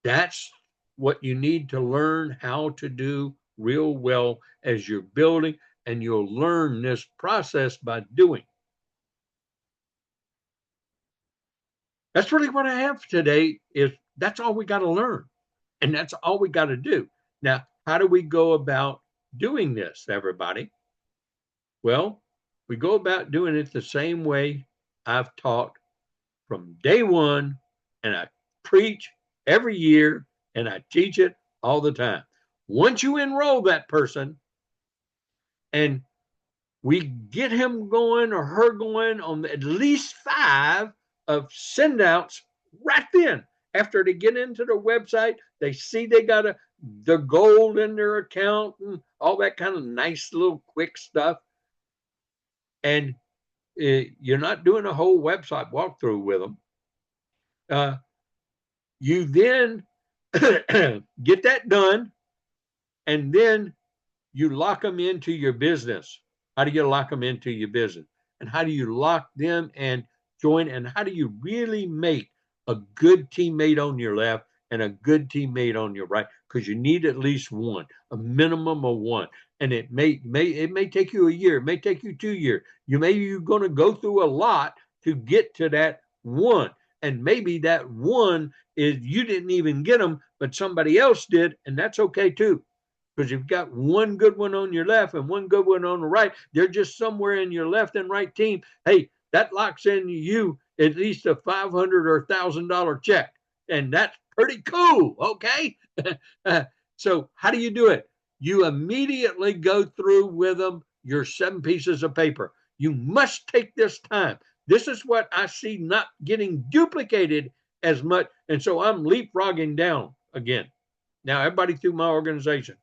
S1: That's what you need to learn how to do real well as you're building, and you'll learn this process by doing. That's really what I have today. Is that's all we got to learn, and that's all we got to do. Now, how do we go about doing this, everybody? Well, we go about doing it the same way I've taught from day one, and I preach every year, and I teach it all the time. Once you enroll that person and we get him going or her going on at least 5 of send outs right then. After they get into the website, they see they got the gold in their account and all that kind of nice little quick stuff. And you're not doing a whole website walkthrough with them. You then get that done, and then you lock them into your business. How do you lock them into your business? And how do you lock them and join? And how do you really make a good teammate on your left and a good teammate on your right? Because you need at least one, a minimum of one. And it may take you a year, it may take you 2 years. You're going to go through a lot to get to that one. And maybe that one is you didn't even get them, but somebody else did, and that's okay too. Because you've got one good one on your left and one good one on the right. They're just somewhere in your left and right team. Hey, that locks in you at least a $500 or $1,000 check. And that's pretty cool, okay? So how do you do it? You immediately go through with them your 7 pieces of paper. You must take this time. This is what I see not getting duplicated as much. And so I'm leapfrogging down again. Now, everybody through my organization.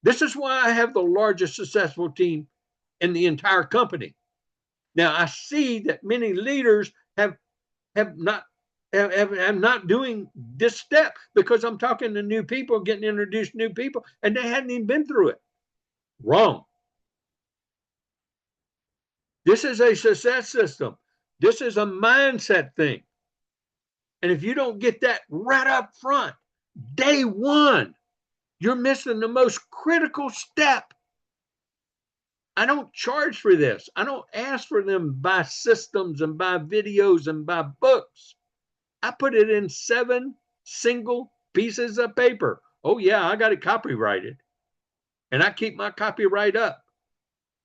S1: This is why I have the largest successful team in the entire company. Now, I see that many leaders have not doing this step, because I'm talking to new people, getting introduced to new people, and they hadn't even been through it. Wrong. This is a success system. This is a mindset thing. And if you don't get that right up front, day one, you're missing the most critical step. I don't charge for this. I don't ask for them by systems and by videos and by books. I put it in 7 single pieces of paper. Oh yeah, I got it copyrighted. And I keep my copyright up.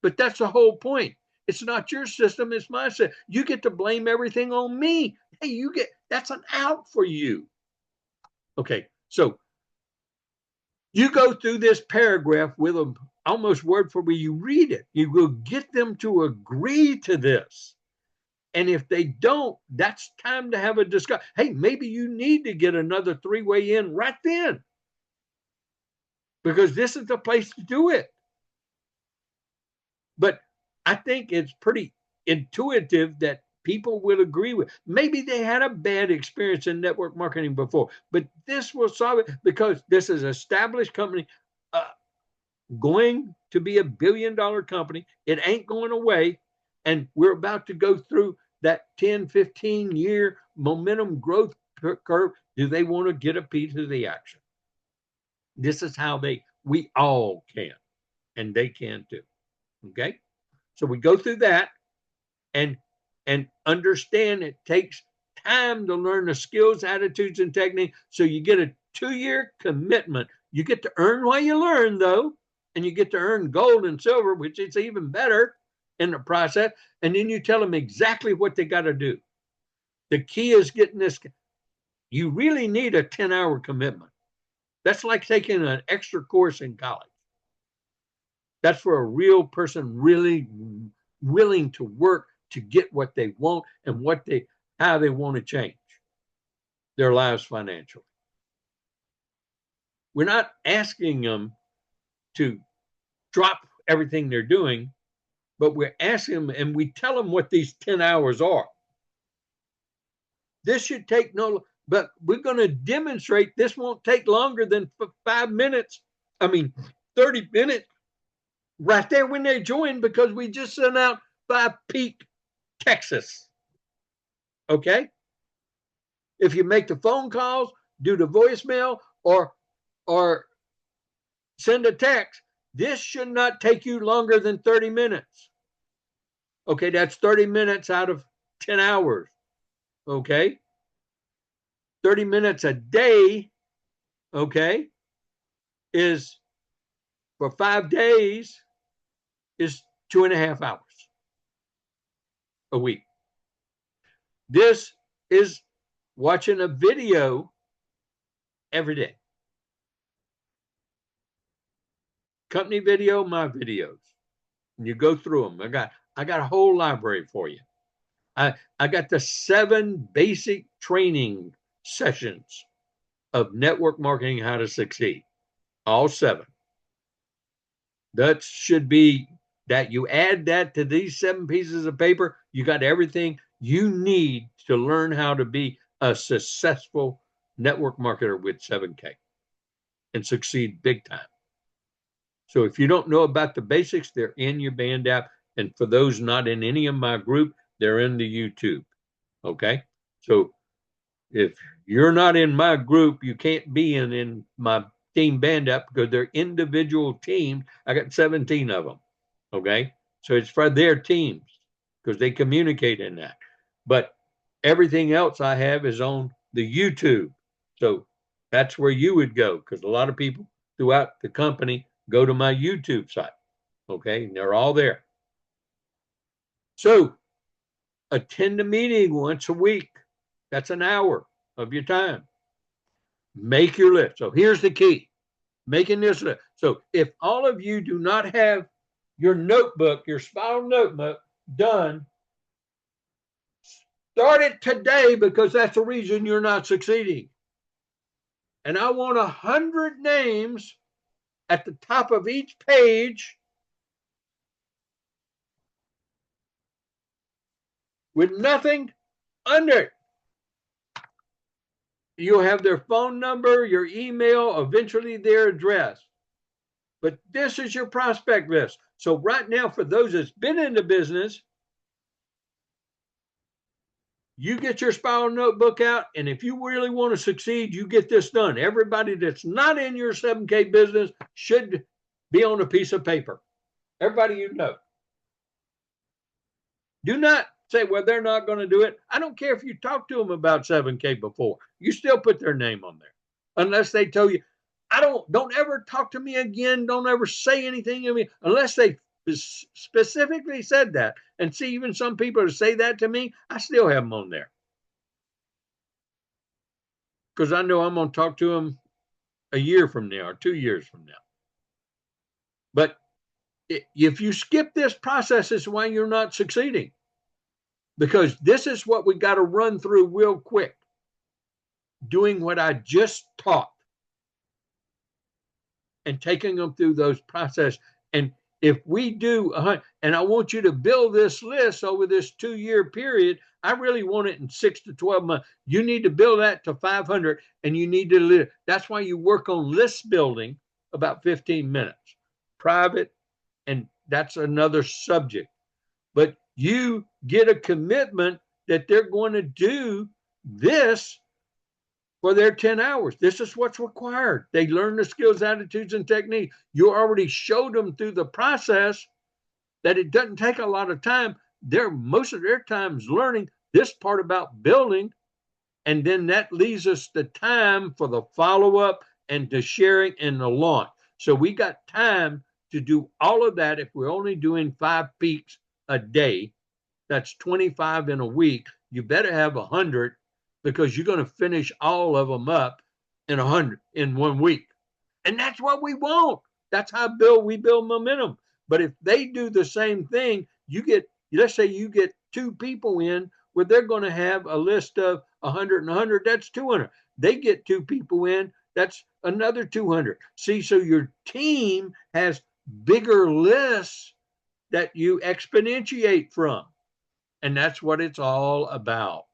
S1: But that's the whole point. It's not your system, it's my system. You get to blame everything on me. Hey, that's an out for you. Okay, so You go through this paragraph with them almost word for word. You read it. You will get them to agree to this. And if they don't, that's time to have a discussion. Hey, maybe you need to get another three-way in right then, because this is the place to do it. But I think it's pretty intuitive that people will agree with. Maybe they had a bad experience in network marketing before, but this will solve it because this is an established company going to be $1 billion company. It ain't going away. And we're about to go through that 10, 15-year momentum growth curve. Do they want to get a piece of the action? This is how we all can, and they can too. Okay? So we go through that and understand it takes time to learn the skills, attitudes, and technique. So you get a 2-year commitment. You get to earn while you learn, though, and you get to earn gold and silver, which is even better in the process. And then you tell them exactly what they got to do. The key is getting this. You really need a 10-hour commitment. That's like taking an extra course in college. That's for a real person really willing to work to get what they want and how they want to change their lives financially. We're not asking them to drop everything they're doing, but we're asking them, and we tell them what these 10 hours are. This should take but we're going to demonstrate this won't take longer than 5 minutes. 30 minutes right there when they join, because we just sent out 5 Peak, Texas. Okay? If you make the phone calls, do the voicemail, or send a text, this should not take you longer than 30 minutes. Okay, that's 30 minutes out of 10 hours. Okay? 30 minutes a day, okay, is for 5 days is 2.5 hours a week. This is watching a video every day. Company video, my videos. And you go through them. I got a whole library for you. I got the 7 basic training sessions of network marketing, how to succeed. All 7. That should be that you add that to these 7 pieces of paper, you got everything you need to learn how to be a successful network marketer with 7K and succeed big time. So if you don't know about the basics, they're in your band app. And for those not in any of my group, they're in the YouTube. Okay? So if you're not in my group, you can't be in my team band app because they're individual teams. I got 17 of them. Okay? So it's for their teams because they communicate in that. But everything else I have is on the YouTube. So that's where you would go, because a lot of people throughout the company go to my YouTube site. Okay? And they're all there. So attend a meeting once a week. That's an hour of your time. Make your list. So here's the key. Making this list. So if all of you do not have your notebook, your spiral notebook done, start it today, because that's the reason you're not succeeding. And I want 100 names at the top of each page with nothing under it. You'll have their phone number, your email, eventually their address. But this is your prospect list. So right now, for those that's been in the business, you get your spiral notebook out, and if you really want to succeed, you get this done. Everybody that's not in your 7K business should be on a piece of paper. Everybody you know. Do not say, well, they're not going to do it. I don't care if you talk to them about 7K before. You still put their name on there. Unless they tell you, don't ever talk to me again. Don't ever say anything to me. Unless they specifically said that. And see, even some people that say that to me, I still have them on there. Because I know I'm going to talk to them a year from now or 2 years from now. But if you skip this process, it's why you're not succeeding. Because this is what we got to run through real quick. Doing what I just taught and taking them through those processes. And if we do, and I want you to build this list over this 2-year period, I really want it in 6 to 12 months. You need to build that to 500, and you need to live. That's why you work on list building about 15 minutes. Private, and that's another subject. But you get a commitment that they're going to do this for their 10 hours. This is what's required. They learn the skills, attitudes, and technique. You already showed them through the process that it doesn't take a lot of time. Most of their time's learning this part about building, and then that leaves us the time for the follow-up and the sharing and the launch. So we got time to do all of that. If we're only doing 5 peaks a day, that's 25 in a week. You better have 100, because you're going to finish all of them up in 100 in 1 week. And that's what we want. That's how we build momentum. But if they do the same thing, let's say you get 2 people in where they're going to have a list of 100 and 100, that's 200. They get 2 people in, that's another 200. See, so your team has bigger lists that you exponentiate from. And that's what it's all about.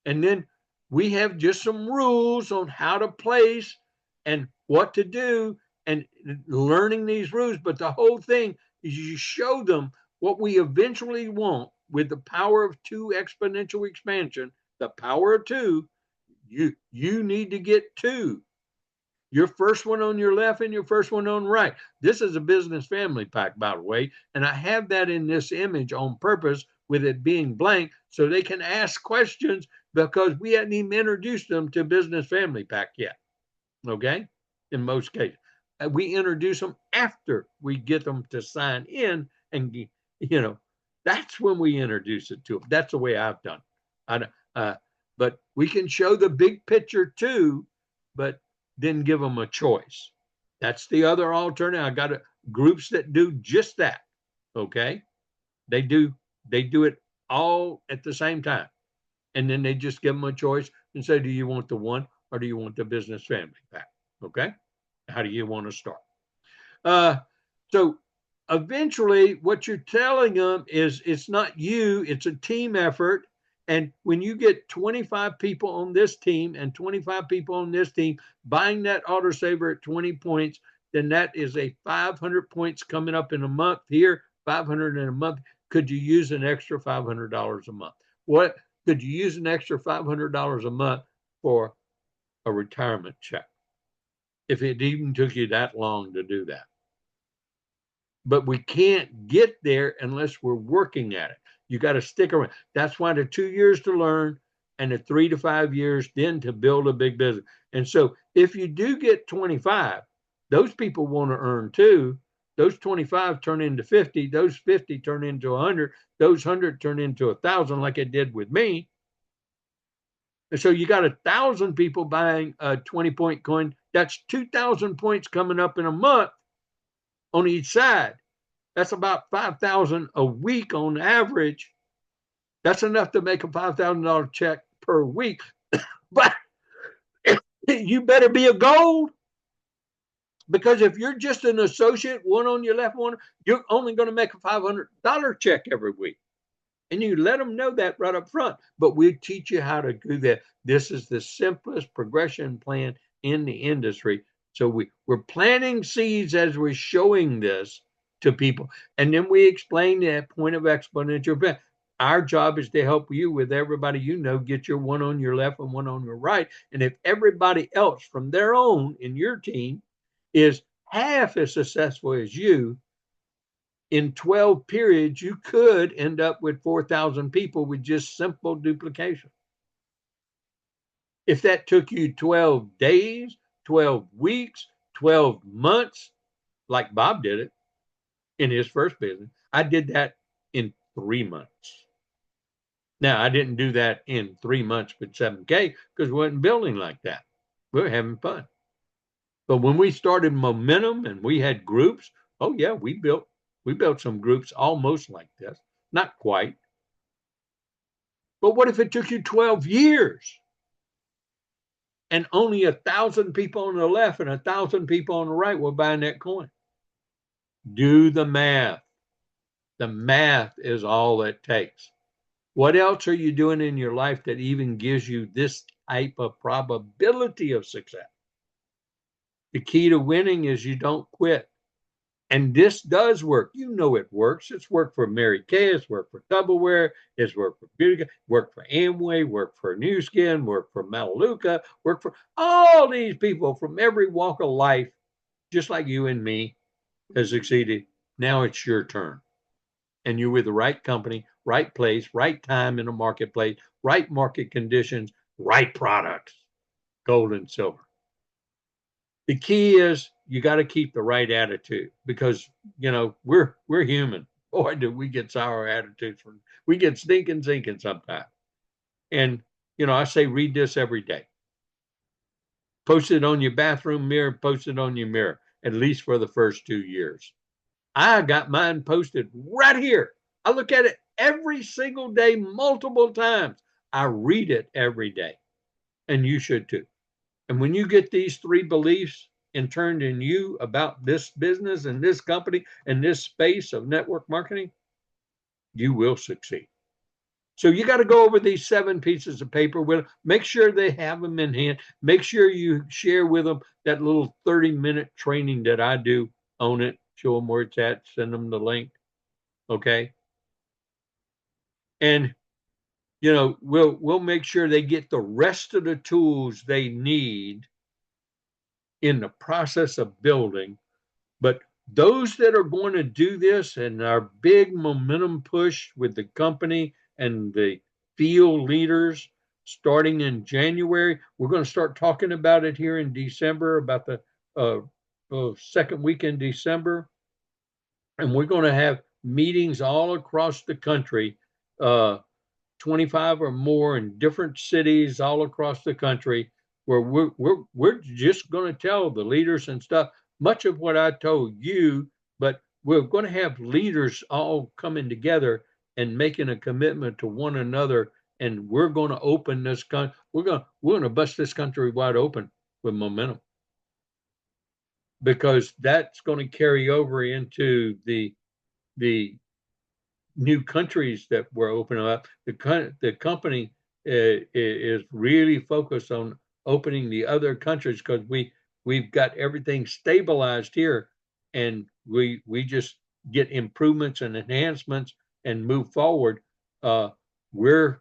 S1: And then we have just some rules on how to place and what to do and learning these rules. But the whole thing is you show them what we eventually want with the power of 2 exponential expansion, the power of 2. You need to get 2. Your first one on your left and your first one on right. This is a business family pack, by the way. And I have that in this image on purpose with it being blank so they can ask questions, because we hadn't even introduced them to business family pack yet. Okay? In most cases. We introduce them after we get them to sign in, and that's when we introduce it to them. That's the way I've done it. But we can show the big picture too, but then give them a choice. That's the other alternative. I got groups that do just that. Okay? They do it all at the same time. And then they just give them a choice and say, do you want the one or do you want the business family pack? Okay? How do you want to start? So eventually what you're telling them is it's not you, it's a team effort. And when you get 25 people on this team and 25 people on this team buying that autosaver at 20 points, then that is a 500 points coming up in a month here, 500 in a month. Could you use an extra $500 a month? What could you use an extra $500 a month for a retirement check? If it even took you that long to do that. But we can't get there unless we're working at it. You got to stick around. That's why the 2 years to learn and the 3 to 5 years then to build a big business. And so if you do get 25, those people want to earn too. Those 25 turn into 50. Those 50 turn into 100. Those 100 turn into 1,000, like it did with me. And so you got 1,000 people buying a 20-point coin. That's 2,000 points coming up in a month on each side. That's about 5,000 a week on average. That's enough to make a $5,000 check per week. But you better be a gold, because if you're just an associate, one on your left, one, you're only going to make a $500 check every week. And you let them know that right up front. But we teach you how to do that. This is the simplest progression plan in the industry. So we're planting seeds as we're showing this to people. And then we explain that point of exponential event. Our job is to help you with everybody get your one on your left and one on your right. And if everybody else from their own in your team is half as successful as you, in 12 periods, you could end up with 4,000 people with just simple duplication. If that took you 12 days, 12 weeks, 12 months, like Bob did it in his first business, I did that in 3 months. Now, I didn't do that in 3 months with 7K because we weren't building like that. We were having fun. But when we started Momentum and we had groups, oh yeah, we built some groups almost like this. Not quite. But what if it took you 12 years and only 1,000 people on the left and 1,000 people on the right were buying that coin? Do the math. The math is all it takes. What else are you doing in your life that even gives you this type of probability of success? The key to winning is you don't quit. And this does work. You know it works. It's worked for Mary Kay. It's worked for Tupperware. It's worked for Beauty. Worked for Amway. Worked for New Skin. Worked for Melaleuca. Worked for all these people from every walk of life, just like you and me, has succeeded. Now it's your turn. And you're with the right company, right place, right time in the marketplace, right market conditions, right products, gold and silver. The key is you got to keep the right attitude because we're human. Boy, do we get sour attitudes from we get stinking thinking sometimes. And I say read this every day. Post it on your bathroom mirror, post it on your mirror, at least for the first 2 years. I got mine posted right here. I look at it every single day, multiple times. I read it every day. And you should too. And when you get these 3 beliefs interned in you about this business and this company and this space of network marketing, you will succeed. So you got to go over these 7 pieces of paper with them. Make sure they have them in hand. Make sure you share with them that little 30-minute training that I do on it. Show them where it's at. Send them the link. Okay. And we'll make sure they get the rest of the tools they need in the process of building. But those that are going to do this and our big momentum push with the company and the field leaders starting in January, we're going to start talking about it here in December, about the second week in December. And we're going to have meetings all across the country, 25 or more in different cities all across the country, where we're just going to tell the leaders and stuff much of what I told you, but we're going to have leaders all coming together and making a commitment to one another, and we're going to open this we're going to bust this country wide open with momentum, because that's going to carry over into the new countries that we're opening up. The company is really focused on opening the other countries because we've got everything stabilized here, and we just get improvements and enhancements and move forward. We're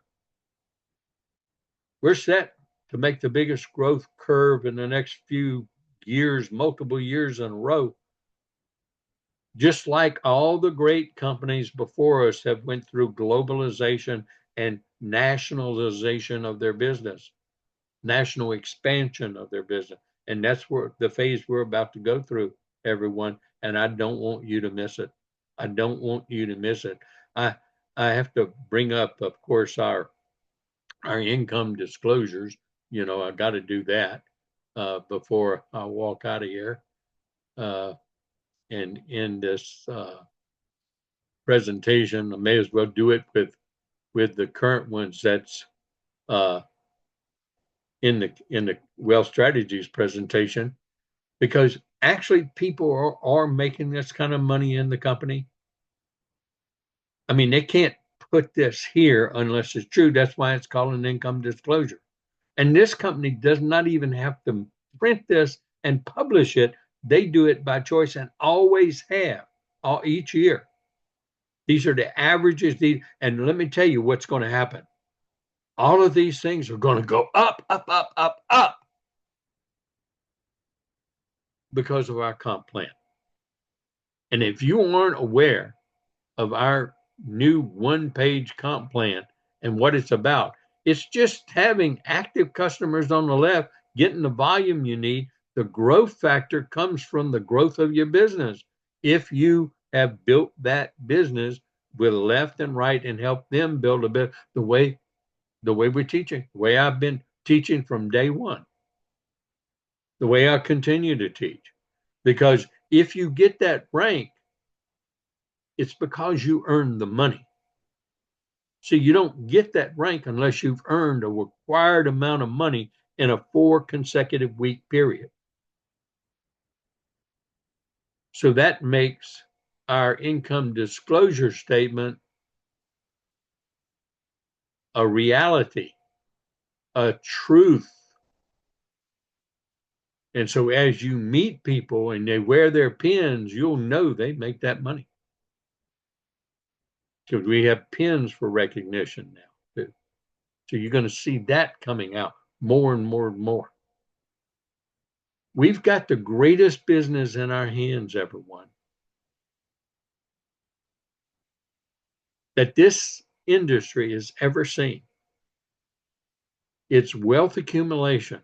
S1: set to make the biggest growth curve in the next few years, multiple years in a row. Just like all the great companies before us have went through globalization and nationalization of their business, national expansion of their business. And that's where the phase we're about to go through, everyone. And I don't want you to miss it. I don't want you to miss it. I have to bring up, of course, our income disclosures. I got to do that before I walk out of here. And in this presentation, I may as well do it with the current ones that's in the Wealth Strategies presentation, because actually people are making this kind of money in the company. I mean, they can't put this here unless it's true. That's why it's called an income disclosure. And this company does not even have to print this and publish it. They do it by choice and always have each year. These are the averages. And let me tell you what's going to happen. All of these things are going to go up, up, up, up, up because of our comp plan. And if you aren't aware of our new one-page comp plan and what it's about, it's just having active customers on the left, getting the volume you need. The growth factor comes from the growth of your business. If you have built that business with left and right and help them build a bit the way we're teaching, the way I've been teaching from day one. the way I continue to teach. Because if you get that rank, it's because you earned the money. So you don't get that rank unless you've earned a required amount of money in a 4 consecutive week period. So that makes our income disclosure statement a reality, a truth. And so as you meet people and they wear their pins, you'll know they make that money. Because we have pins for recognition now too. So you're going to see that coming out more and more and more. We've got the greatest business in our hands, everyone. That this industry has ever seen. It's wealth accumulation.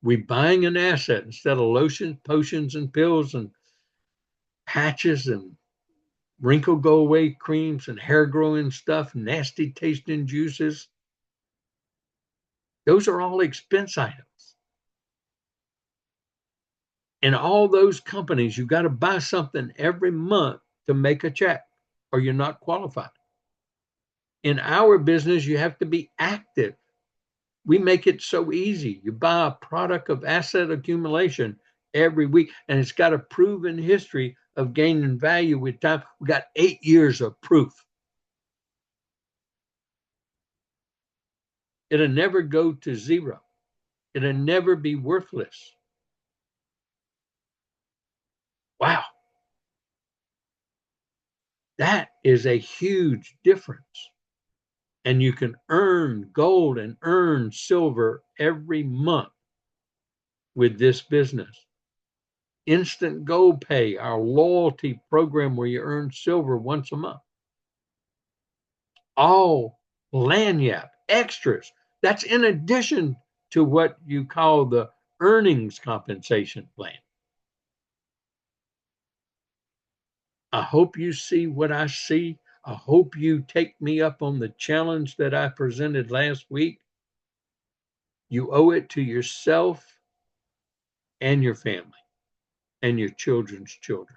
S1: We're buying an asset instead of lotions, potions, and pills and patches and wrinkle go away creams and hair growing stuff, nasty tasting juices. Those are all expense items. In all those companies, you've got to buy something every month to make a check or you're not qualified. In our business, you have to be active. We make it so easy. You buy a product of asset accumulation every week, and it's got a proven history of gaining value with time. We got 8 years of proof. It'll never go to zero. It'll never be worthless. Wow. That is a huge difference. And you can earn gold and earn silver every month with this business. Instant Gold Pay, our loyalty program where you earn silver once a month. All lanyard extras. That's in addition to what you call the earnings compensation plan. I hope you see what I see. I hope you take me up on the challenge that I presented last week. You owe it to yourself and your family and your children's children.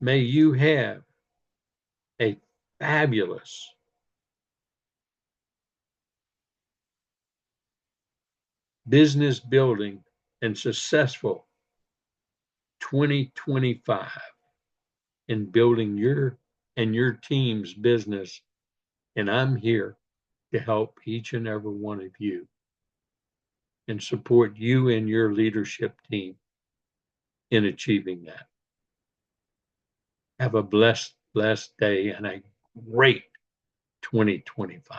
S1: May you have a fabulous business building and successful 2025 in building your and your team's business. And I'm here to help each and every one of you and support you and your leadership team in achieving that. Have a blessed day and a great 2025.